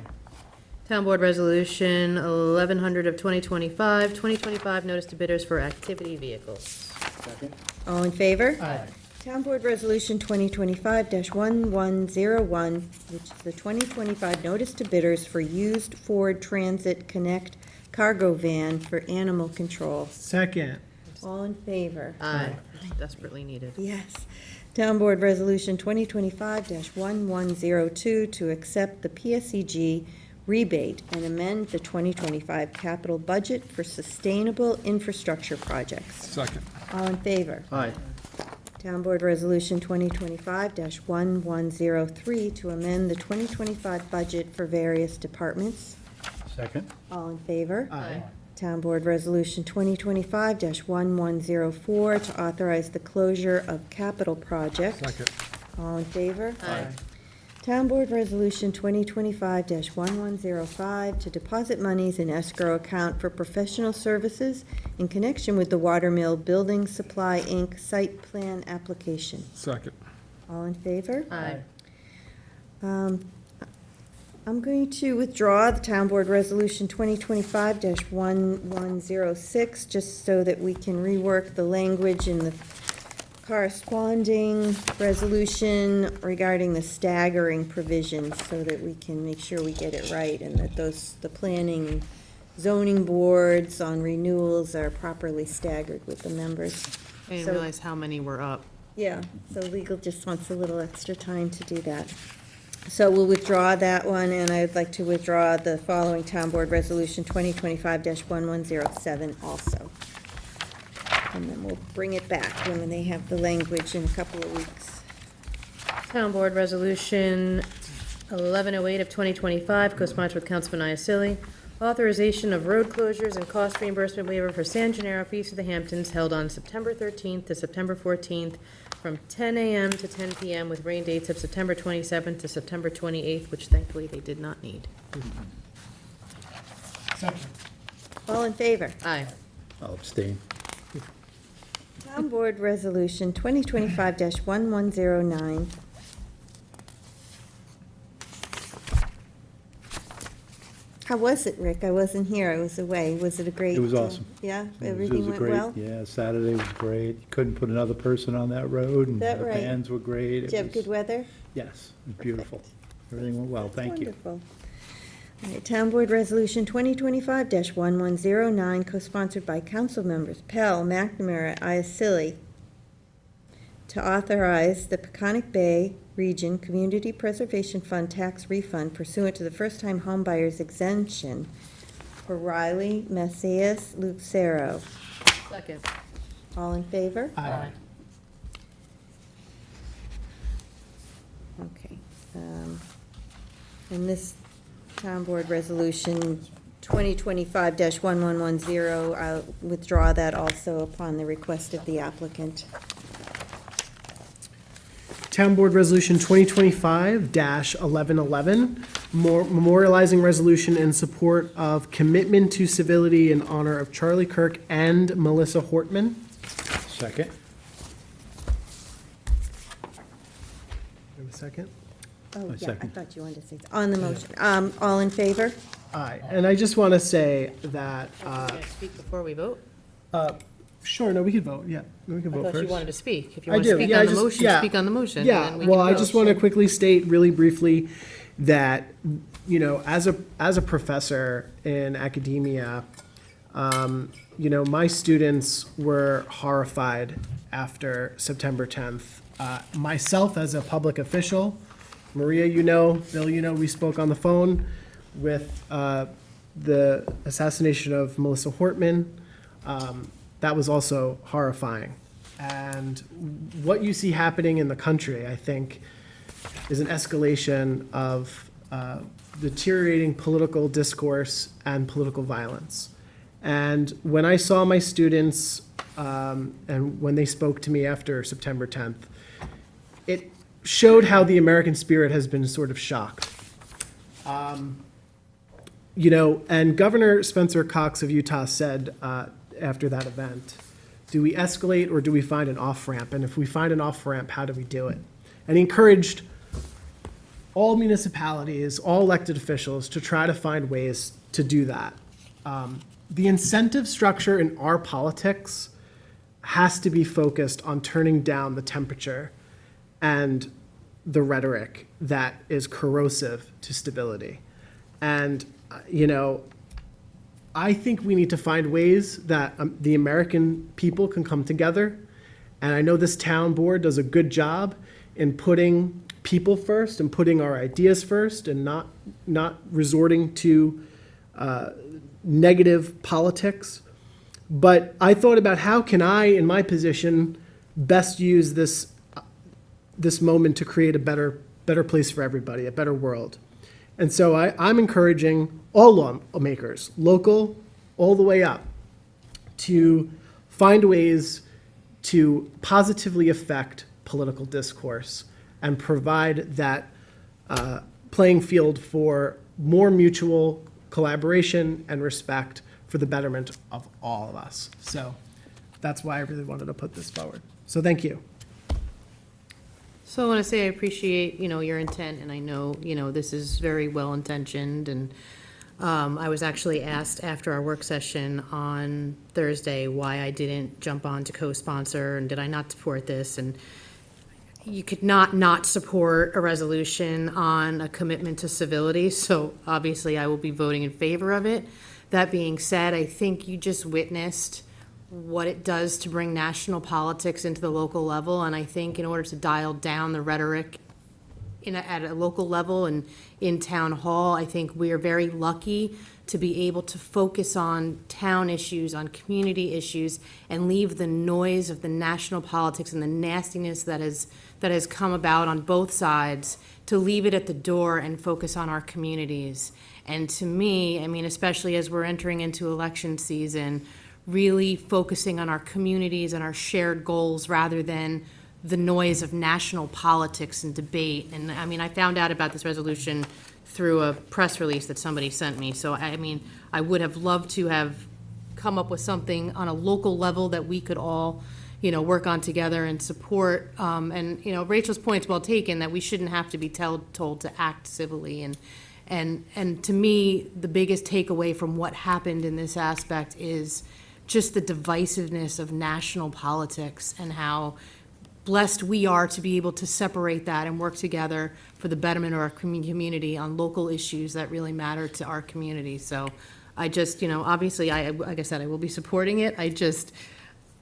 Town Board Resolution 1100 of 2025 notice to bidders for activity vehicles. Second. All in favor? Aye. Town Board Resolution 2025-1101, which is the 2025 notice to bidders for used Ford Transit Connect cargo van for animal control. Second. All in favor? Aye. Desperately needed. Yes. Town Board Resolution 2025-1102, to accept the PSEG rebate and amend the 2025 capital budget for sustainable infrastructure projects. Second. All in favor? Aye. Town Board Resolution 2025-1103, to amend the 2025 budget for various departments. Second. All in favor? Aye. Town Board Resolution 2025-1104, to authorize the closure of capital projects. Second. All in favor? Aye. Town Board Resolution 2025-1105, to deposit monies in escrow account for professional services in connection with the Watermill Building Supply, Inc. site plan application. Second. All in favor? Aye. I'm going to withdraw the Town Board Resolution 2025-1106, just so that we can rework the language in the corresponding resolution regarding the staggering provisions, so that we can make sure we get it right, and that the planning zoning boards on renewals are properly staggered with the members. I didn't So- realize how many were up. Yeah, so legal just wants a little extra time to do that. So we'll withdraw that one, and I'd like to withdraw the following Town Board Resolution 2025-1107 also. And then we'll bring it back when they have the language in a couple of weeks. Town Board Resolution 1108 of 2025, co-sponsored with Councilman Iacilli. Authorization of road closures and cost reimbursement waiver for San Gennaro Feast of the Hamptons held on September 13th to September 14th from 10 a.m. to 10 p.m. with rain dates of September 27th to September 28th, which thankfully they did not need. Second. All in favor? Aye. I'll abstain. Town Board Resolution 2025-1109. How was it, Rick? I wasn't here. I was away. Was it a great? It was awesome. Yeah, It was everything a went great- well? Yeah, Saturday was great. You couldn't put another person on that road, and That the right? bands were great. Did you have good weather? Yes, it was beautiful. Everything went well, thank you. Wonderful. All right, Town Board Resolution 2025-1109, co-sponsored by council members Pell, McNamara, Iacilli, to authorize the Peconic Bay Region Community Preservation Fund tax refund pursuant to the first-time homebuyers exemption for Riley, Messias, Lucero. Second. All in favor? Aye. Okay. And this Town Board Resolution 2025-1110, I'll withdraw that also upon the request of the applicant. Town Board Resolution 2025-1111, memorializing resolution in support of commitment to civility in honor of Charlie Kirk and Melissa Hortman. Second? Have a second? Oh, yeah, I second. thought you wanted to say, on the motion. All in favor? Aye, and I just want to say that, Can I speak before we vote? sure, no, we could vote, yeah, we can I vote thought you first. wanted to speak. If you I want to do, speak yeah, on I the just- motion, yeah. speak on the motion. and Yeah, then we well, can I vote. just want to quickly state really briefly that, you know, as a professor in academia, you know, my students were horrified after September 10th. Myself as a public official, Maria, you know, Bill, you know, we spoke on the phone with the assassination of Melissa Hortman. That was also horrifying. And what you see happening in the country, I think, is an escalation of deteriorating political discourse and political violence. And when I saw my students, and when they spoke to me after September 10th, it showed how the American spirit has been sort of shocked. You know, and Governor Spencer Cox of Utah said after that event, do we escalate or do we find an off-ramp? And if we find an off-ramp, how do we do it? And he encouraged all municipalities, all elected officials to try to find ways to do that. The incentive structure in our politics has to be focused on turning down the temperature and the rhetoric that is corrosive to stability. And, you know, I think we need to find ways that the American people can come together. And I know this town board does a good job in putting people first and putting our ideas first and not resorting to negative politics. But I thought about how can I, in my position, best use this moment to create a better place for everybody, a better world. And so I'm encouraging all lawmakers, local, all the way up, to find ways to positively affect political discourse and provide that playing field for more mutual collaboration and respect for the betterment of all of us. So that's why I really wanted to put this forward. So thank you. So I want to say I appreciate, you know, your intent, and I know, you know, this is very well-intentioned, and I was actually asked after our work session on Thursday why I didn't jump on to co-sponsor, and did I not support this, and you could not support a resolution on a commitment to civility, so obviously I will be voting in favor of it. That being said, I think you just witnessed what it does to bring national politics into the local level, and I think in order to dial down the rhetoric at a local level and in town hall. I think we are very lucky to be able to focus on town issues, on community issues, and leave the noise of the national politics and the nastiness that has come about on both sides, to leave it at the door and focus on our communities. And to me, I mean, especially as we're entering into election season, really focusing on our communities and our shared goals rather than the noise of national politics and debate. And I mean, I found out about this resolution through a press release that somebody sent me. So I mean, I would have loved to have come up with something on a local level that we could all, work on together and support. And, Rachel's point's well taken, that we shouldn't have to be told to act civilly. And to me, the biggest takeaway from what happened in this aspect is just the divisiveness of national politics and how blessed we are to be able to separate that and work together for the betterment of our community on local issues that really matter to our community. So I just, obviously, like I said, I will be supporting it.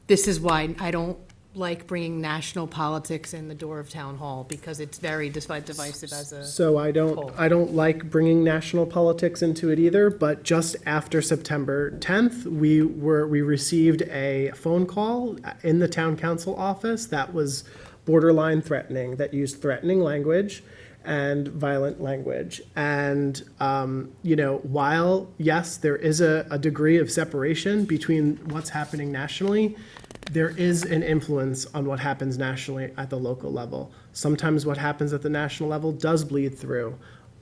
This is why I don't like bringing national politics in the door of town hall, because it's very divisive as a So I don't like bringing national politics into it either, but just after September 10th, we received a phone call in the town council office that was borderline threatening, that used threatening language and violent language. And, while, yes, there is a degree of separation between what's happening nationally, there is an influence on what happens nationally at the local level. Sometimes what happens at the national level does bleed through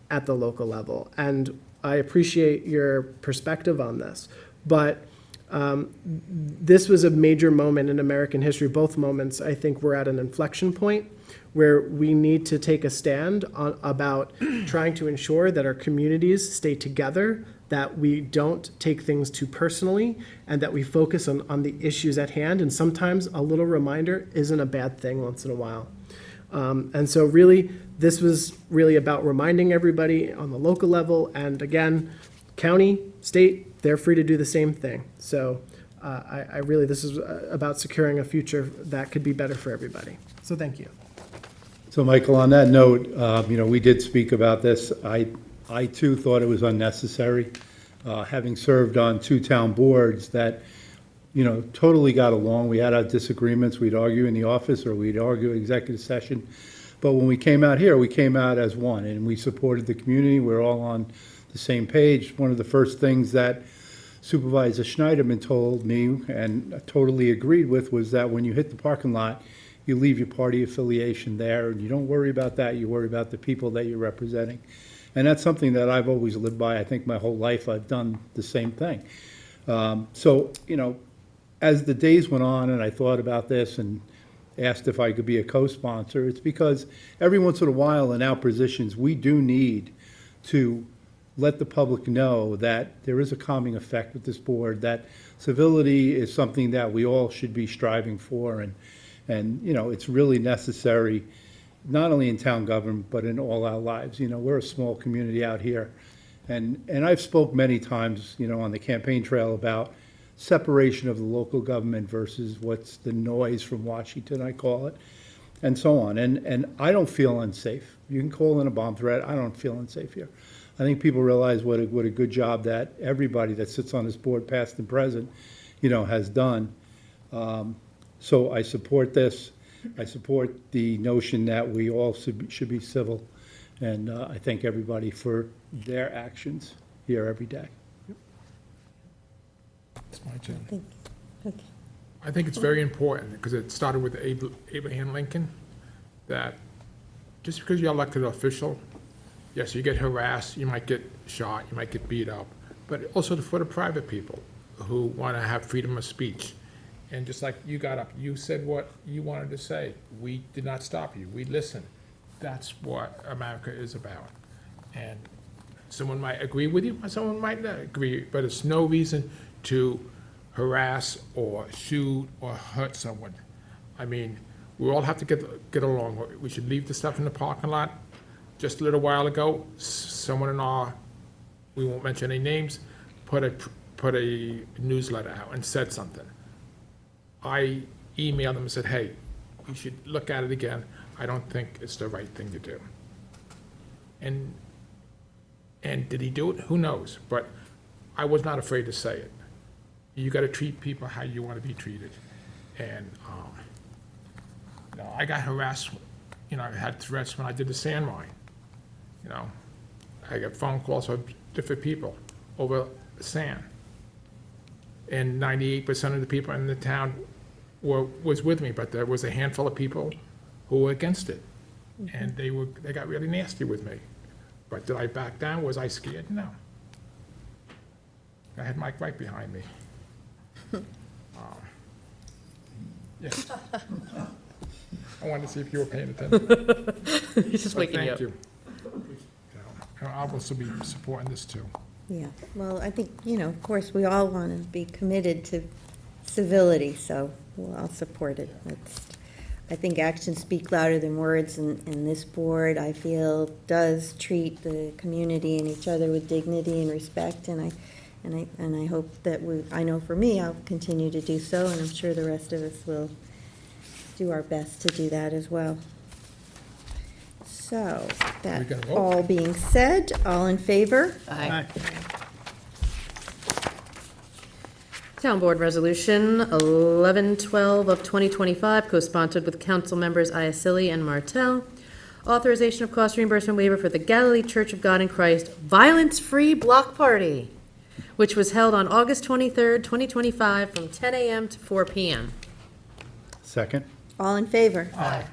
at the local level. And I appreciate your perspective on this. But this was a major moment in American history. Both moments, I think, were at an inflection point where we need to take a stand about trying to ensure that our communities stay together, that we don't take things too personally, and that we focus on the issues at hand. And sometimes a little reminder isn't a bad thing once in a while. And so really, this was really about reminding everybody on the local level, and again, county, state, they're free to do the same thing. So this is about securing a future that could be better for everybody. So thank you. So Michael, on that note, we did speak about this. I too thought it was unnecessary, having served on 2 town boards that, totally got along. We had our disagreements. We'd argue in the office or we'd argue in executive session. But when we came out here, we came out as one, and we supported the community. We're all on the same page. One of the first things that Supervisor Schneiderman told me, and I totally agreed with, was that when you hit the parking lot, you leave your party affiliation there, and you don't worry about that. You worry about the people that you're representing. And that's something that I've always lived by. I think my whole life I've done the same thing. So, as the days went on and I thought about this and asked if I could be a co-sponsor, it's because every once in a while in our positions, we do need to let the public know that there is a calming effect with this board, that civility is something that we all should be striving for, and it's really necessary, not only in town government, but in all our lives. We're a small community out here. And I've spoke many times, on the campaign trail about separation of the local government versus what's the noise from Washington, I call it, and so on. And I don't feel unsafe. You can call in a bomb threat. I don't feel unsafe here. I think people realize what a good job that everybody that sits on this board, past and present, has done. So I support this. I support the notion that we all should be civil, and I thank everybody for their actions here every day. It's my turn. Okay. I think it's very important, because it started with Abraham Lincoln, that just because you're elected official, yes, you get harassed, you might get shot, you might get beat up, but also for the private people who want to have freedom of speech. And just like you got up, you said what you wanted to say. We did not stop you. We listened. That's what America is about. And someone might agree with you, or someone might not agree, but it's no reason to harass or shoot or hurt someone. I mean, we all have to get along. We should leave the stuff in the parking lot. Just a little while ago, someone in we won't mention any names, put a newsletter out and said something. I emailed them and said, hey, you should look at it again. I don't think it's the right thing to do. And did he do it? Who knows? But I was not afraid to say it. You got to treat people how you want to be treated. And, you know, I got harassed, you know, I had threats when I did the sand mine. You know, I got phone calls from different people over sand. And 98% of the people in the town was with me, but there was a handful of people who were against it. And they got really nasty with me. But did I back down? Was I scared? No. I had Mike right behind me. Yeah. I wanted to see if you were paying attention. He's just waking you up. Thank you. I'll also be supporting this too. Yeah, well, I think, you know, of course, we all want to be committed to civility, so we'll all support it. I think actions speak louder than words, and this board, I feel, does treat the community and each other with dignity and respect, and I hope that I know for me, I'll continue to do so, and I'm sure the rest of us will do our best to do that as well. So, that We gonna vote? all being said, all in favor? Aye. Town Board Resolution 1112 of 2025, co-sponsored with council members Iacilli and Martell. Authorization of cost reimbursement waiver for the Galilee Church of God in Christ violence-free block party, which was held on August 23rd, 2025, from 10 a.m. to 4 p.m. Second? All in favor? Aye.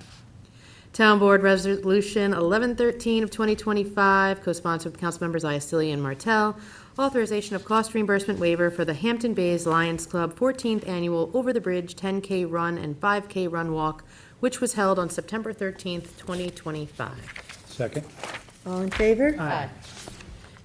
Town Board Resolution 1113 of 2025, co-sponsored with council members Iacilli and Martell. Authorization of cost reimbursement waiver for the Hampton Bays Lions Club 14th Annual Over the Bridge 10K Run and 5K Run Walk, which was held on September 13th, 2025. Second? All in favor? Aye.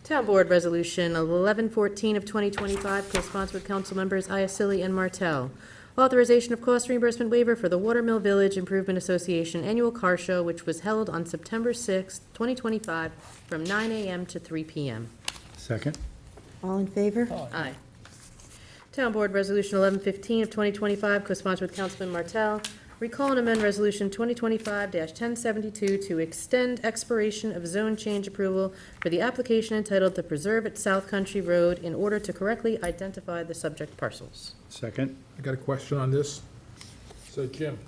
Town Board Resolution 1114 of 2025, co-sponsored with council members Iacilli and Martell. Authorization of cost reimbursement waiver for the Watermill Village Improvement Association Annual Car Show, which was held on September 6th, 2025, from 9 a.m. to 3 p.m. Second? All in favor? Aye. Town Board Resolution 1115 of 2025, co-sponsored with Councilman Martell. Recall and amend Resolution 2025-1072 to extend expiration of zone change approval for the application entitled The Preserve at South Country Road in order to correctly identify the subject parcels. Second? I got a question on this. So Jim,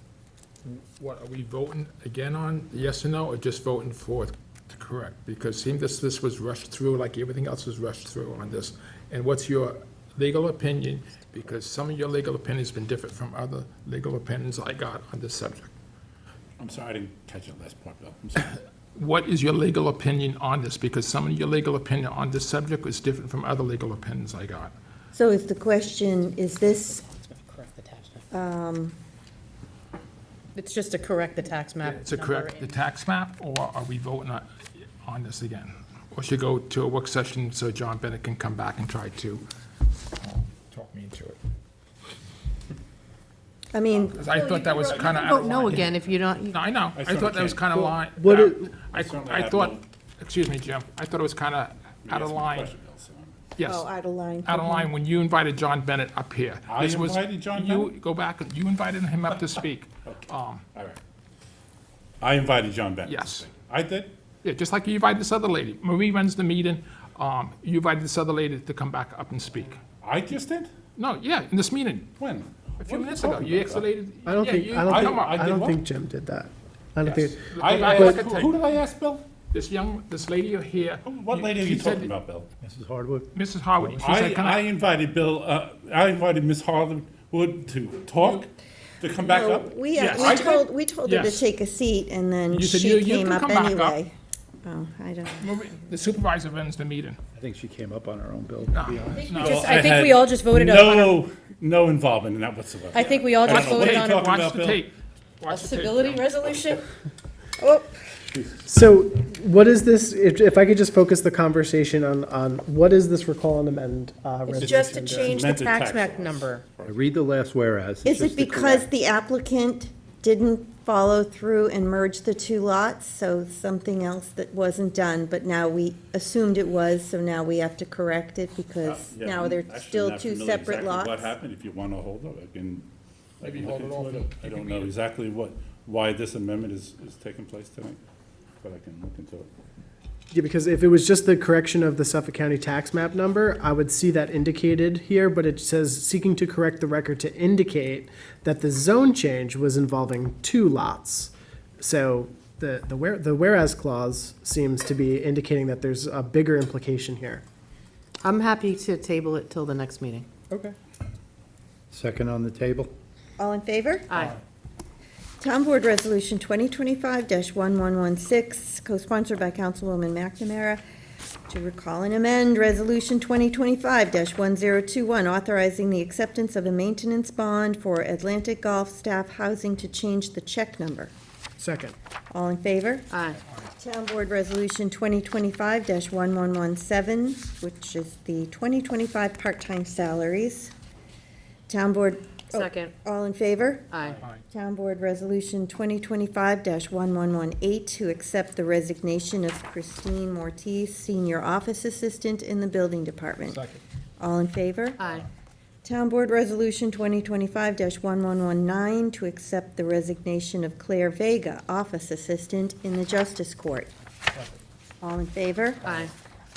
what, are we voting again on, yes or no, or just voting for to correct? Because it seemed this was rushed through like everything else was rushed through on this. And what's your legal opinion? Because some of your legal opinions have been different from other legal opinions I got on this subject. I'm sorry, I didn't catch that last part, Bill. I'm sorry. What is your legal opinion on this? Because some of your legal opinion on this subject is different from other legal opinions I got. So is the question, is this, Correct the tax map. It's just to correct the tax map. To correct the tax map, or are we voting on this again? Or should go to a work session so John Bennett can come back and try to talk me into it? I mean, Because I thought that was kind of. Vote no again if you don't. No, I know. I thought that was kind of line. What I thought, excuse me, Jim, I thought it was kind of out of line. Yes, oh, out of line. out of line when you invited John Bennett up here. I This was- invited John You, Bennett? go back, you invited him up to speak. All right. I invited John Bennett. to Yes. speak. I did? Yeah, just like you invited this other lady. Marie runs the meeting. You invited this other lady to come back up and speak. I just did? No, yeah, in this meeting, When? a few What are minutes you ago. talking You about? escalated. I don't yeah, think, you- I don't come think, on. I I did don't what? think Jim did that. I don't Yes. think, I Go back, asked- look at who tape. did I ask, Bill? This lady here. What lady are you said- talking about, Bill? Mrs. Hardwood? Mrs. Harwood. She I said, can I I? invited Bill, I invited Miss Harwood to talk, to come back No, up? we Yes. we told her to Yes. take a seat, and then You said she you came can up come back up. anyway. Oh, I don't know. Marie- The supervisor runs the meeting. I think she came up on her own, Bill, No, to be honest. no. Just- I I think had we all just voted on No involvement in that whatsoever. I think we all just I don't know what voted you're on talking Watch about, the Bill. tape. a Watch the tape. civility resolution. so what is this, if I could just focus the conversation on what is this recall and amend resolution? It's just to doing? change the Amended tax tax map laws. number. I read the last whereas. It's Is just it to because correct. the applicant didn't follow through and merge the two lots, so something else that wasn't done, but now we assumed it was, so now we have to correct it because Yeah, now I'm they're actually still not two familiar separate exactly lots? What happened, if you want to hold up, I can Maybe look hold it into off it. and I you don't can know read it. exactly why this amendment is taking place tonight, but I can look into it. Yeah, because if it was just the correction of the Suffolk County tax map number, I would see that indicated here, but it says seeking to correct the record to indicate that the zone change was involving 2 lots. So the whereas clause seems to be indicating that there's a bigger implication here. I'm happy to table it till the next meeting. Okay. Second on the table? All in favor? Aye. Town Board Resolution 2025-1116, co-sponsored by Councilwoman McNamara, to recall and amend Resolution 2025-1021, authorizing the acceptance of a maintenance bond for Atlantic Golf staff housing to change the check number. Second. All in favor? Aye. Town Board Resolution 2025-1117, which is the 2025 part-time salaries. Town Board. Second. All in favor? Aye. Town Board Resolution 2025-1118, to accept the resignation of Christine Mortiz, Senior Office Assistant in the Building Department. Second. All in favor? Aye. Town Board Resolution 2025-1119, to accept the resignation of Claire Vega, Office Assistant in the Justice Court. All in favor? Aye.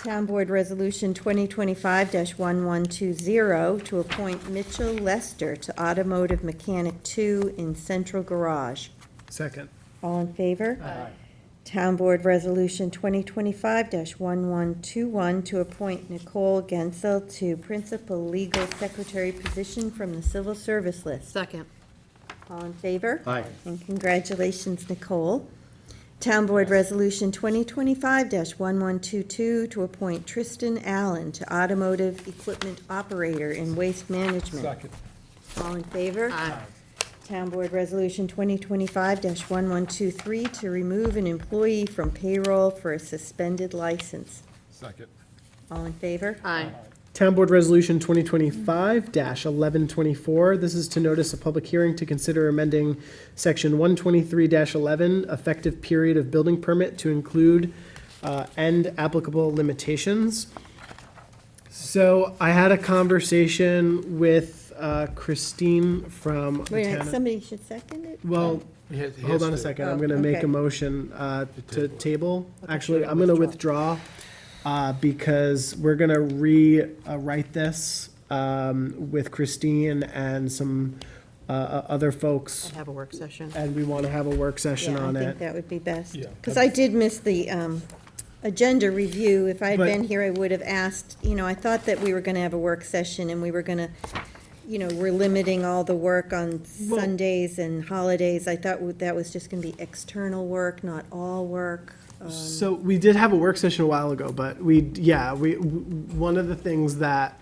Town Board Resolution 2025-1120, to appoint Mitchell Lester to Automotive Mechanic 2 in Central Garage. Second. All in favor? Aye. Town Board Resolution 2025-1121, to appoint Nicole Gensel to Principal Legal Secretary position from the Civil Service list. Second. All in favor? Aye. And congratulations, Nicole. Town Board Resolution 2025-1122, to appoint Tristan Allen to Automotive Equipment Operator in Waste Management. Second. All in favor? Aye. Town Board Resolution 2025-1123, to remove an employee from payroll for a suspended license. Second. All in favor? Aye. Town Board Resolution 2025-1124. This is to notice a public hearing to consider amending Section 123-11, effective period of building permit to include end applicable limitations. So I had a conversation with Christine from the Wait a minute, town. somebody should second it? Well, He has hold on a to. second. Oh, I'm going to make okay. a motion to table. Actually, I'm going to withdraw because we're going to rewrite this with Christine and some other folks, Have a work session. and we want to have a work session Yeah, on I think it. that would be best. Yeah. Because I did miss the agenda review. If I had But- been here, I would have asked, I thought that we were going to have a work session, and we were going to, we're limiting all the work on Well- Sundays and holidays. I thought that was just going to be external work, not all work. So we did have a work session a while ago, but one of the things that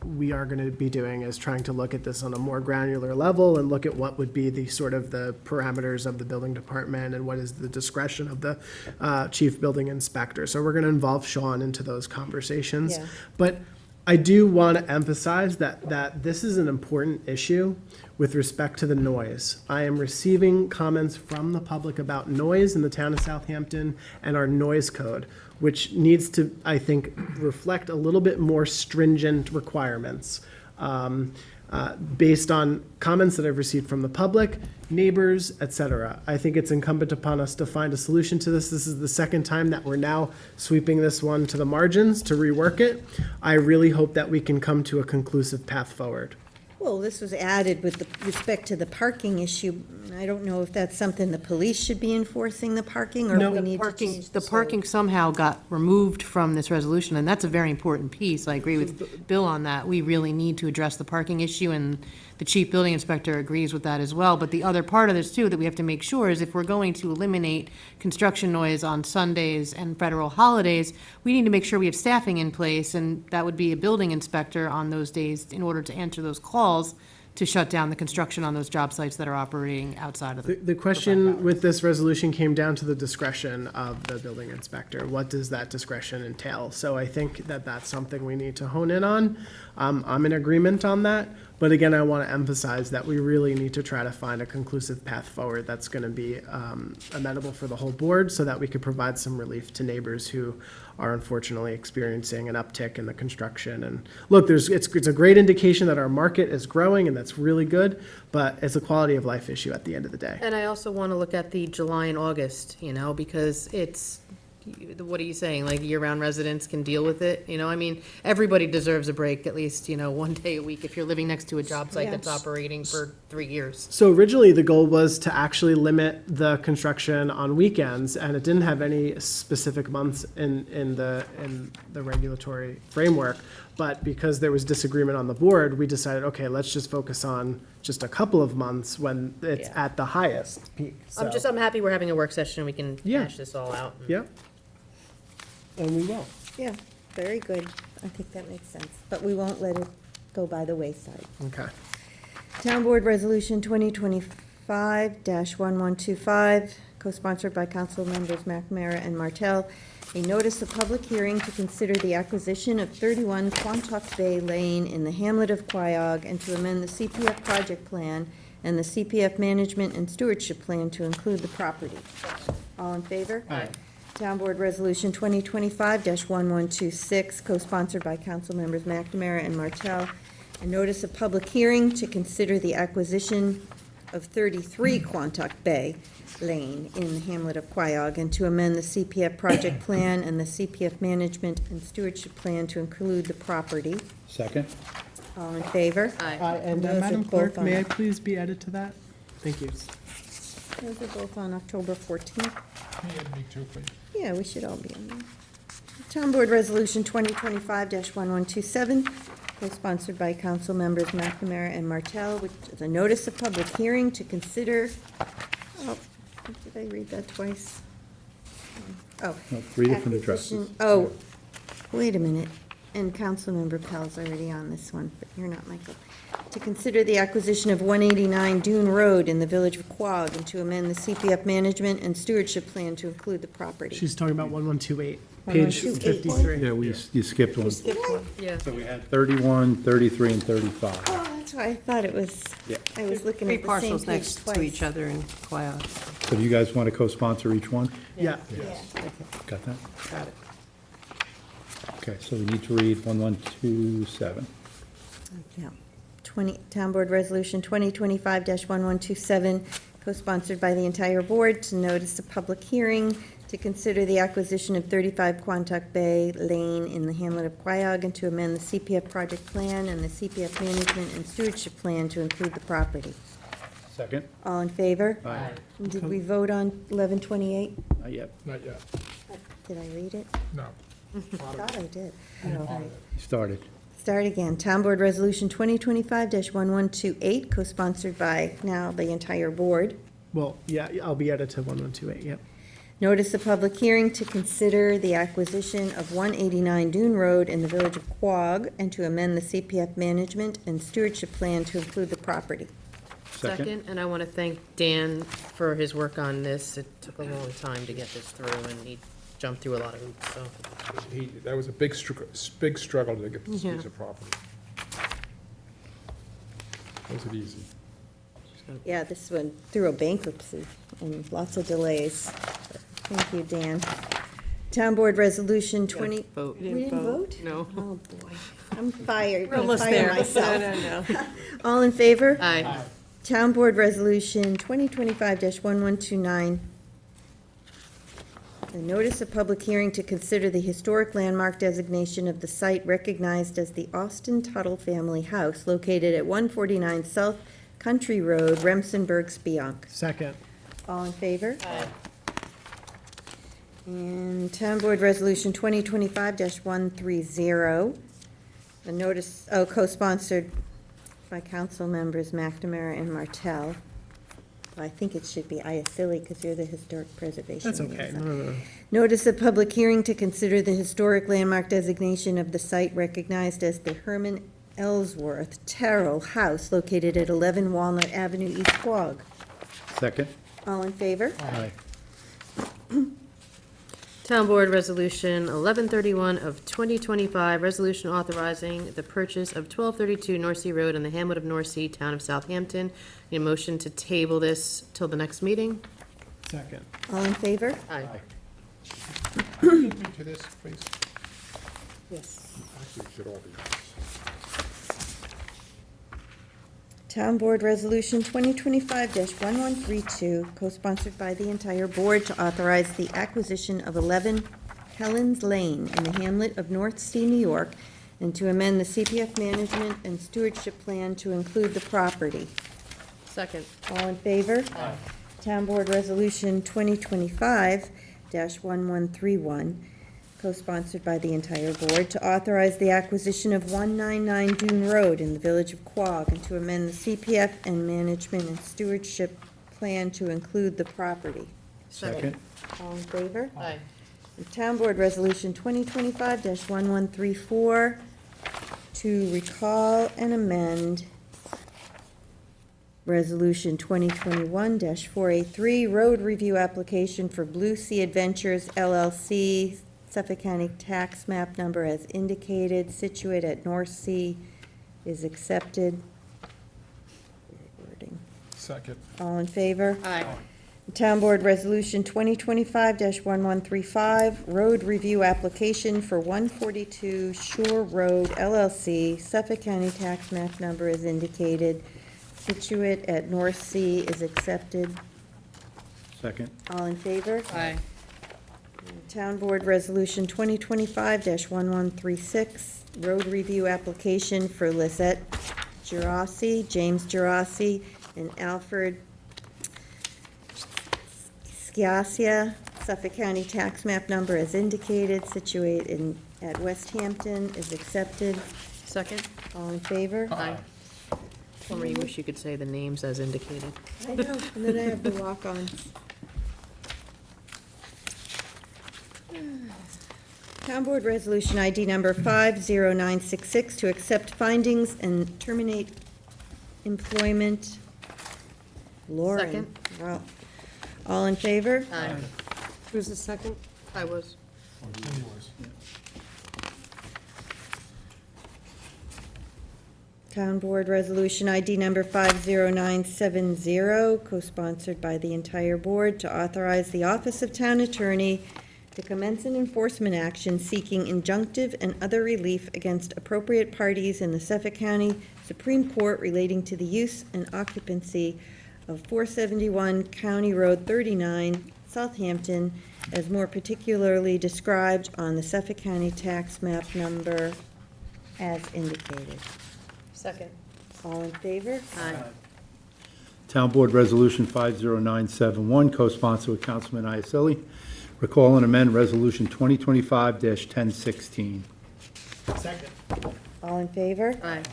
we are going to be doing is trying to look at this on a more granular level and look at what would be the sort of the parameters of the building department and what is the discretion of the chief building inspector. So we're going to involve Sean into those conversations. Yeah. But I do want to emphasize that this is an important issue with respect to the noise. I am receiving comments from the public about noise in the town of Southampton and our noise code, which needs to, I think, reflect a little bit more stringent requirements based on comments that I've received from the public, neighbors, et cetera. I think it's incumbent upon us to find a solution to this. This is the second time that we're now sweeping this one to the margins to rework it. I really hope that we can come to a conclusive path forward. Well, this was added with respect to the parking issue. I don't know if that's something the police should be enforcing, the parking, or No. if we need to Parking, change the parking somehow got removed from this resolution, and that's a very important piece. I agree with Bill on that. We really need to address the parking issue, and the chief building inspector agrees with that as well. But the other part of this too, that we have to make sure is if we're going to eliminate construction noise on Sundays and federal holidays, we need to make sure we have staffing in place, and that would be a building inspector on those days in order to answer those calls to shut down the construction on those job sites that are operating outside of The question with this resolution came down to the discretion of the building inspector. What does that discretion entail? So I think that that's something we need to hone in on. I'm in agreement on that. But again, I want to emphasize that we really need to try to find a conclusive path forward that's going to be amenable for the whole board so that we could provide some relief to neighbors who are unfortunately experiencing an uptick in the construction. And look, it's a great indication that our market is growing, and that's really good, but it's a quality of life issue at the end of the day. And I also want to look at the July and August, because it's, what are you saying, like year-round residents can deal with it, you know, I mean, everybody deserves a break, at least, you know, one day a week, if you're living next to a job site that's operating for 3 years. So originally, the goal was to actually limit the construction on weekends, and it didn't have any specific months in the regulatory framework. But because there was disagreement on the board, we decided, okay, let's just focus on just a couple of months when it's at the highest peak. So, I'm happy we're having a work session, we can Yeah. hash this all out. yeah. And we will. Yeah, very good. I think that makes sense. But we won't let it go by the wayside. Okay. Town Board Resolution 2025-1125, co-sponsored by Council Members McNamara and Martell. A notice of public hearing to consider the acquisition of 31 Quantock Bay Lane in the hamlet of Quiog and to amend the CPF project plan and the CPF management and stewardship plan to include the property. All in favor? Aye. Town Board Resolution 2025-1126, co-sponsored by Council Members McNamara and Martell. A notice of public hearing to consider the acquisition of 33 Quantock Bay Lane in the hamlet of Quiog and to amend the CPF project plan and the CPF management and stewardship plan to include the property. Second? All in favor? Aye. And Those are Madam both Clerk, on- may I please be added to that? Thank you. Those are both on October 14th. Me too, please. Yeah, we should all be on there. Town Board Resolution 2025-1127, co-sponsored by Council Members McNamara and Martell, which is a notice of public hearing to consider, oh, did I read that twice? Oh. No, 3 different addresses. acquisition- Oh, wait a minute, and Councilmember Pell's already on this one, but you're not, Michael. To consider the acquisition of 189 Dune Road in the village of Quogue and to amend the CPF management and stewardship plan to include the property. She's talking about 1128, page 1128. 53. Yeah, you skipped one. Yeah. So we had 31, 33, and 35. Oh, that's why I thought it was, Yeah. I was looking Three at the same parcels page next to each twice. other in Quiog. So do you guys want to co-sponsor each one? Yeah. Got that? Got it. Okay, so we need to read 1127. Yeah. Town Board Resolution 2025-1127, co-sponsored by the entire board, to notice a public hearing to consider the acquisition of 35 Quantock Bay Lane in the hamlet of Quiog and to amend the CPF project plan and the CPF management and stewardship plan to include the property. Second? All in favor? Aye. Did we vote on 1128? Not yet. Not yet, Did I read it? no. I thought I did. Oh, right. You started. Start again. Town Board Resolution 2025-1128, co-sponsored by now the entire board. Well, yeah, I'll be added to 1128, yep. Notice a public hearing to consider the acquisition of 189 Dune Road in the village of Quogue and to amend the CPF management and stewardship plan to include the property. Second, and I want to thank Dan for his work on this. It took a long time to get this through, and he jumped through a lot of hoops, so. That was a big struggle to get this Yeah. piece of property. Wasn't easy. Yeah, this went through a bankruptcy and lots of delays. Thank you, Dan. Town Board Resolution 20. Vote. We didn't vote? No. Oh, boy. I'm fired. We're almost there. Myself. No. All in favor? Aye. Town Board Resolution 2025-1129. A notice of public hearing to consider the historic landmark designation of the site recognized as the Austin Tuttle Family House located at 149 South Country Road, Remsenburg, Spionk. Second. All in favor? Aye. And Town Board Resolution 2025-130. A notice, co-sponsored by council members McNamara and Martell. Well, I think it should be Iacilli because you're the Historic Preservation. That's okay. No. Notice of public hearing to consider the historic landmark designation of the site recognized as the Herman Ellsworth Terrell House located at 11 Walnut Avenue, East Quogue. Second? All in favor? Aye. Town Board Resolution 1131 of 2025, resolution authorizing the purchase of 1232 North Sea Road in the hamlet of North Sea, town of Southampton. Need a motion to table this till the next meeting? Second. All in favor? Aye. Can you get me to this, please? Yes. Actually, it should all be. Town Board Resolution 2025-1132, co-sponsored by the entire board, to authorize the acquisition of 11 Helens Lane in the hamlet of North Sea, New York, and to amend the CPF management and stewardship plan to include the property. Second. All in favor? Aye. Town Board Resolution 2025-1131, co-sponsored by the entire board, to authorize the acquisition of 199 Dune Road in the village of Quogue, and to amend the CPF and management and stewardship plan to include the property. Second. All in favor? Aye. And Town Board Resolution 2025-1134, to recall and amend Resolution 2021-483, road review application for Blue Sea Adventures LLC, Suffolk County tax map number as indicated, situate at North Sea, is accepted. Wording. Second. All in favor? Aye. Town Board Resolution 2025-1135, road review application for 142 Shore Road LLC, Suffolk County tax map number is indicated, situate at North Sea, is accepted. Second. All in favor? Aye. Town Board Resolution 2025-1136, road review application for Lizette Gerasi, James Gerasi, and Alfred Sciascia, Suffolk County tax map number as indicated, situated at West Hampton, is accepted. Second. All in favor? Aye. Or you wish you could say the names as indicated. I know, and then I have the walk-ons. Town Board Resolution ID number 50966, to accept findings and terminate employment. Lauren. Second. Well, all in favor? Aye. Who's the second? I was. Town Board Resolution ID number 50970, co-sponsored by the entire board, to authorize the Office of Town Attorney to commence an enforcement action seeking injunctive and other relief against appropriate parties in the Suffolk County Supreme Court relating to the use and occupancy of 471 County Road 39, Southampton, as more particularly described on the Suffolk County tax map number as indicated. Second. All in favor? Aye. Town Board Resolution 50971, co-sponsored with Councilman Iackelli. Recall and amend Resolution 2025-1016. Second. All in favor? Aye.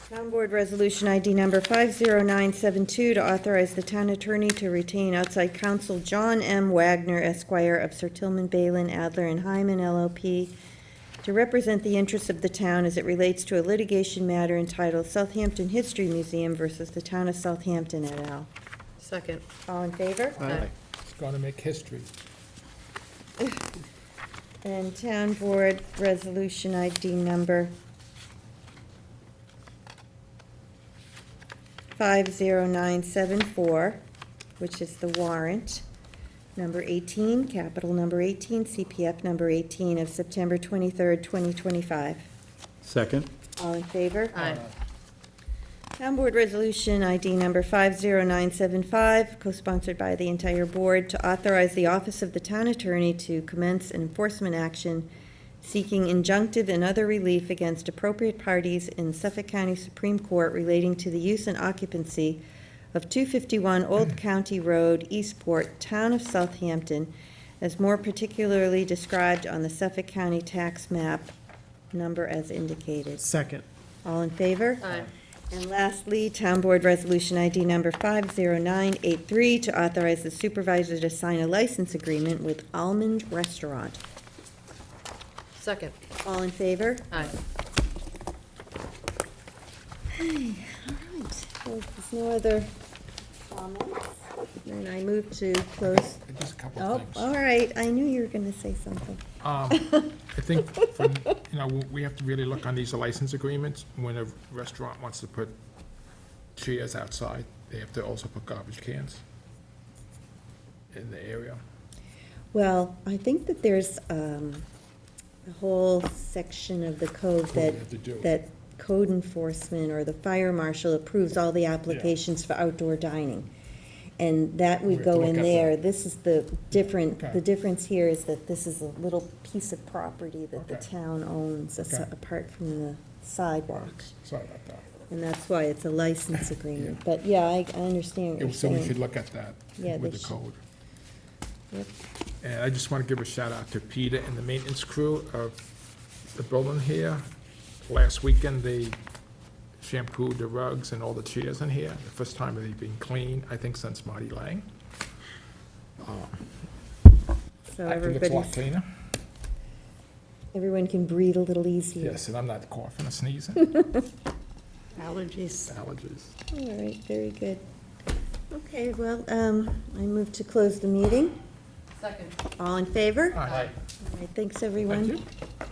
Town Board Resolution ID number 50972, to authorize the town attorney to retain outside counsel John M. Wagner Esquire of Sir Tillman Balin, Adler and Hyman LLP, to represent the interests of the town as it relates to a litigation matter entitled Southampton History Museum versus the Town of Southampton et al. Second. All in favor? Aye. It's going to make history. And Town Board Resolution ID number 50974, which is the warrant, number 18, capital number 18, CPF number 18 of September 23rd, 2025. Second. All in favor? Aye. Town Board Resolution ID number 50975, co-sponsored by the entire board, to authorize the Office of the Town Attorney to commence an enforcement action seeking injunctive and other relief against appropriate parties in Suffolk County Supreme Court relating to the use and occupancy of 251 Old County Road, Eastport, Town of Southampton, as more particularly described on the Suffolk County tax map number as indicated. Second. All in favor? Aye. And lastly, Town Board Resolution ID number 50983, to authorize the supervisor to sign a license agreement with Almond Restaurant. Second. All in favor? Aye. All right. Well, if there's no other comments, then I move to close. Just a couple Oh, of things. all right. I knew you were going to say something. I think, we have to really look on these license agreements. When a restaurant wants to put chairs outside, they have to also put garbage cans in the area. Well, I think that there's a whole section of the code we that, have to do. that code enforcement or the fire marshal approves all the applications for outdoor dining. And that would We have to go look in at there. that. This is the different, Okay. the difference here is that this is a little piece of property that the Okay. town owns, Okay. apart from the sidewalk. Sorry about that. And that's why it's a license agreement. But yeah, I understand what you're So we saying. should look at that Yeah, with they the should. code. Yep. And I just want to give a shout out to Peter and the maintenance crew of the building here. Last weekend, they shampooed the rugs and all the chairs in here. The first time they've been clean, I think, since Marty Lang. So Actually looks a lot everybody's, cleaner. everyone can breathe a little easier. Yes, and I'm not coughing or sneezing. Allergies. Allergies. All right, very good. Okay, well, I move to close the meeting. Second. All in favor? Aye. All right, thanks, everyone. Thank you.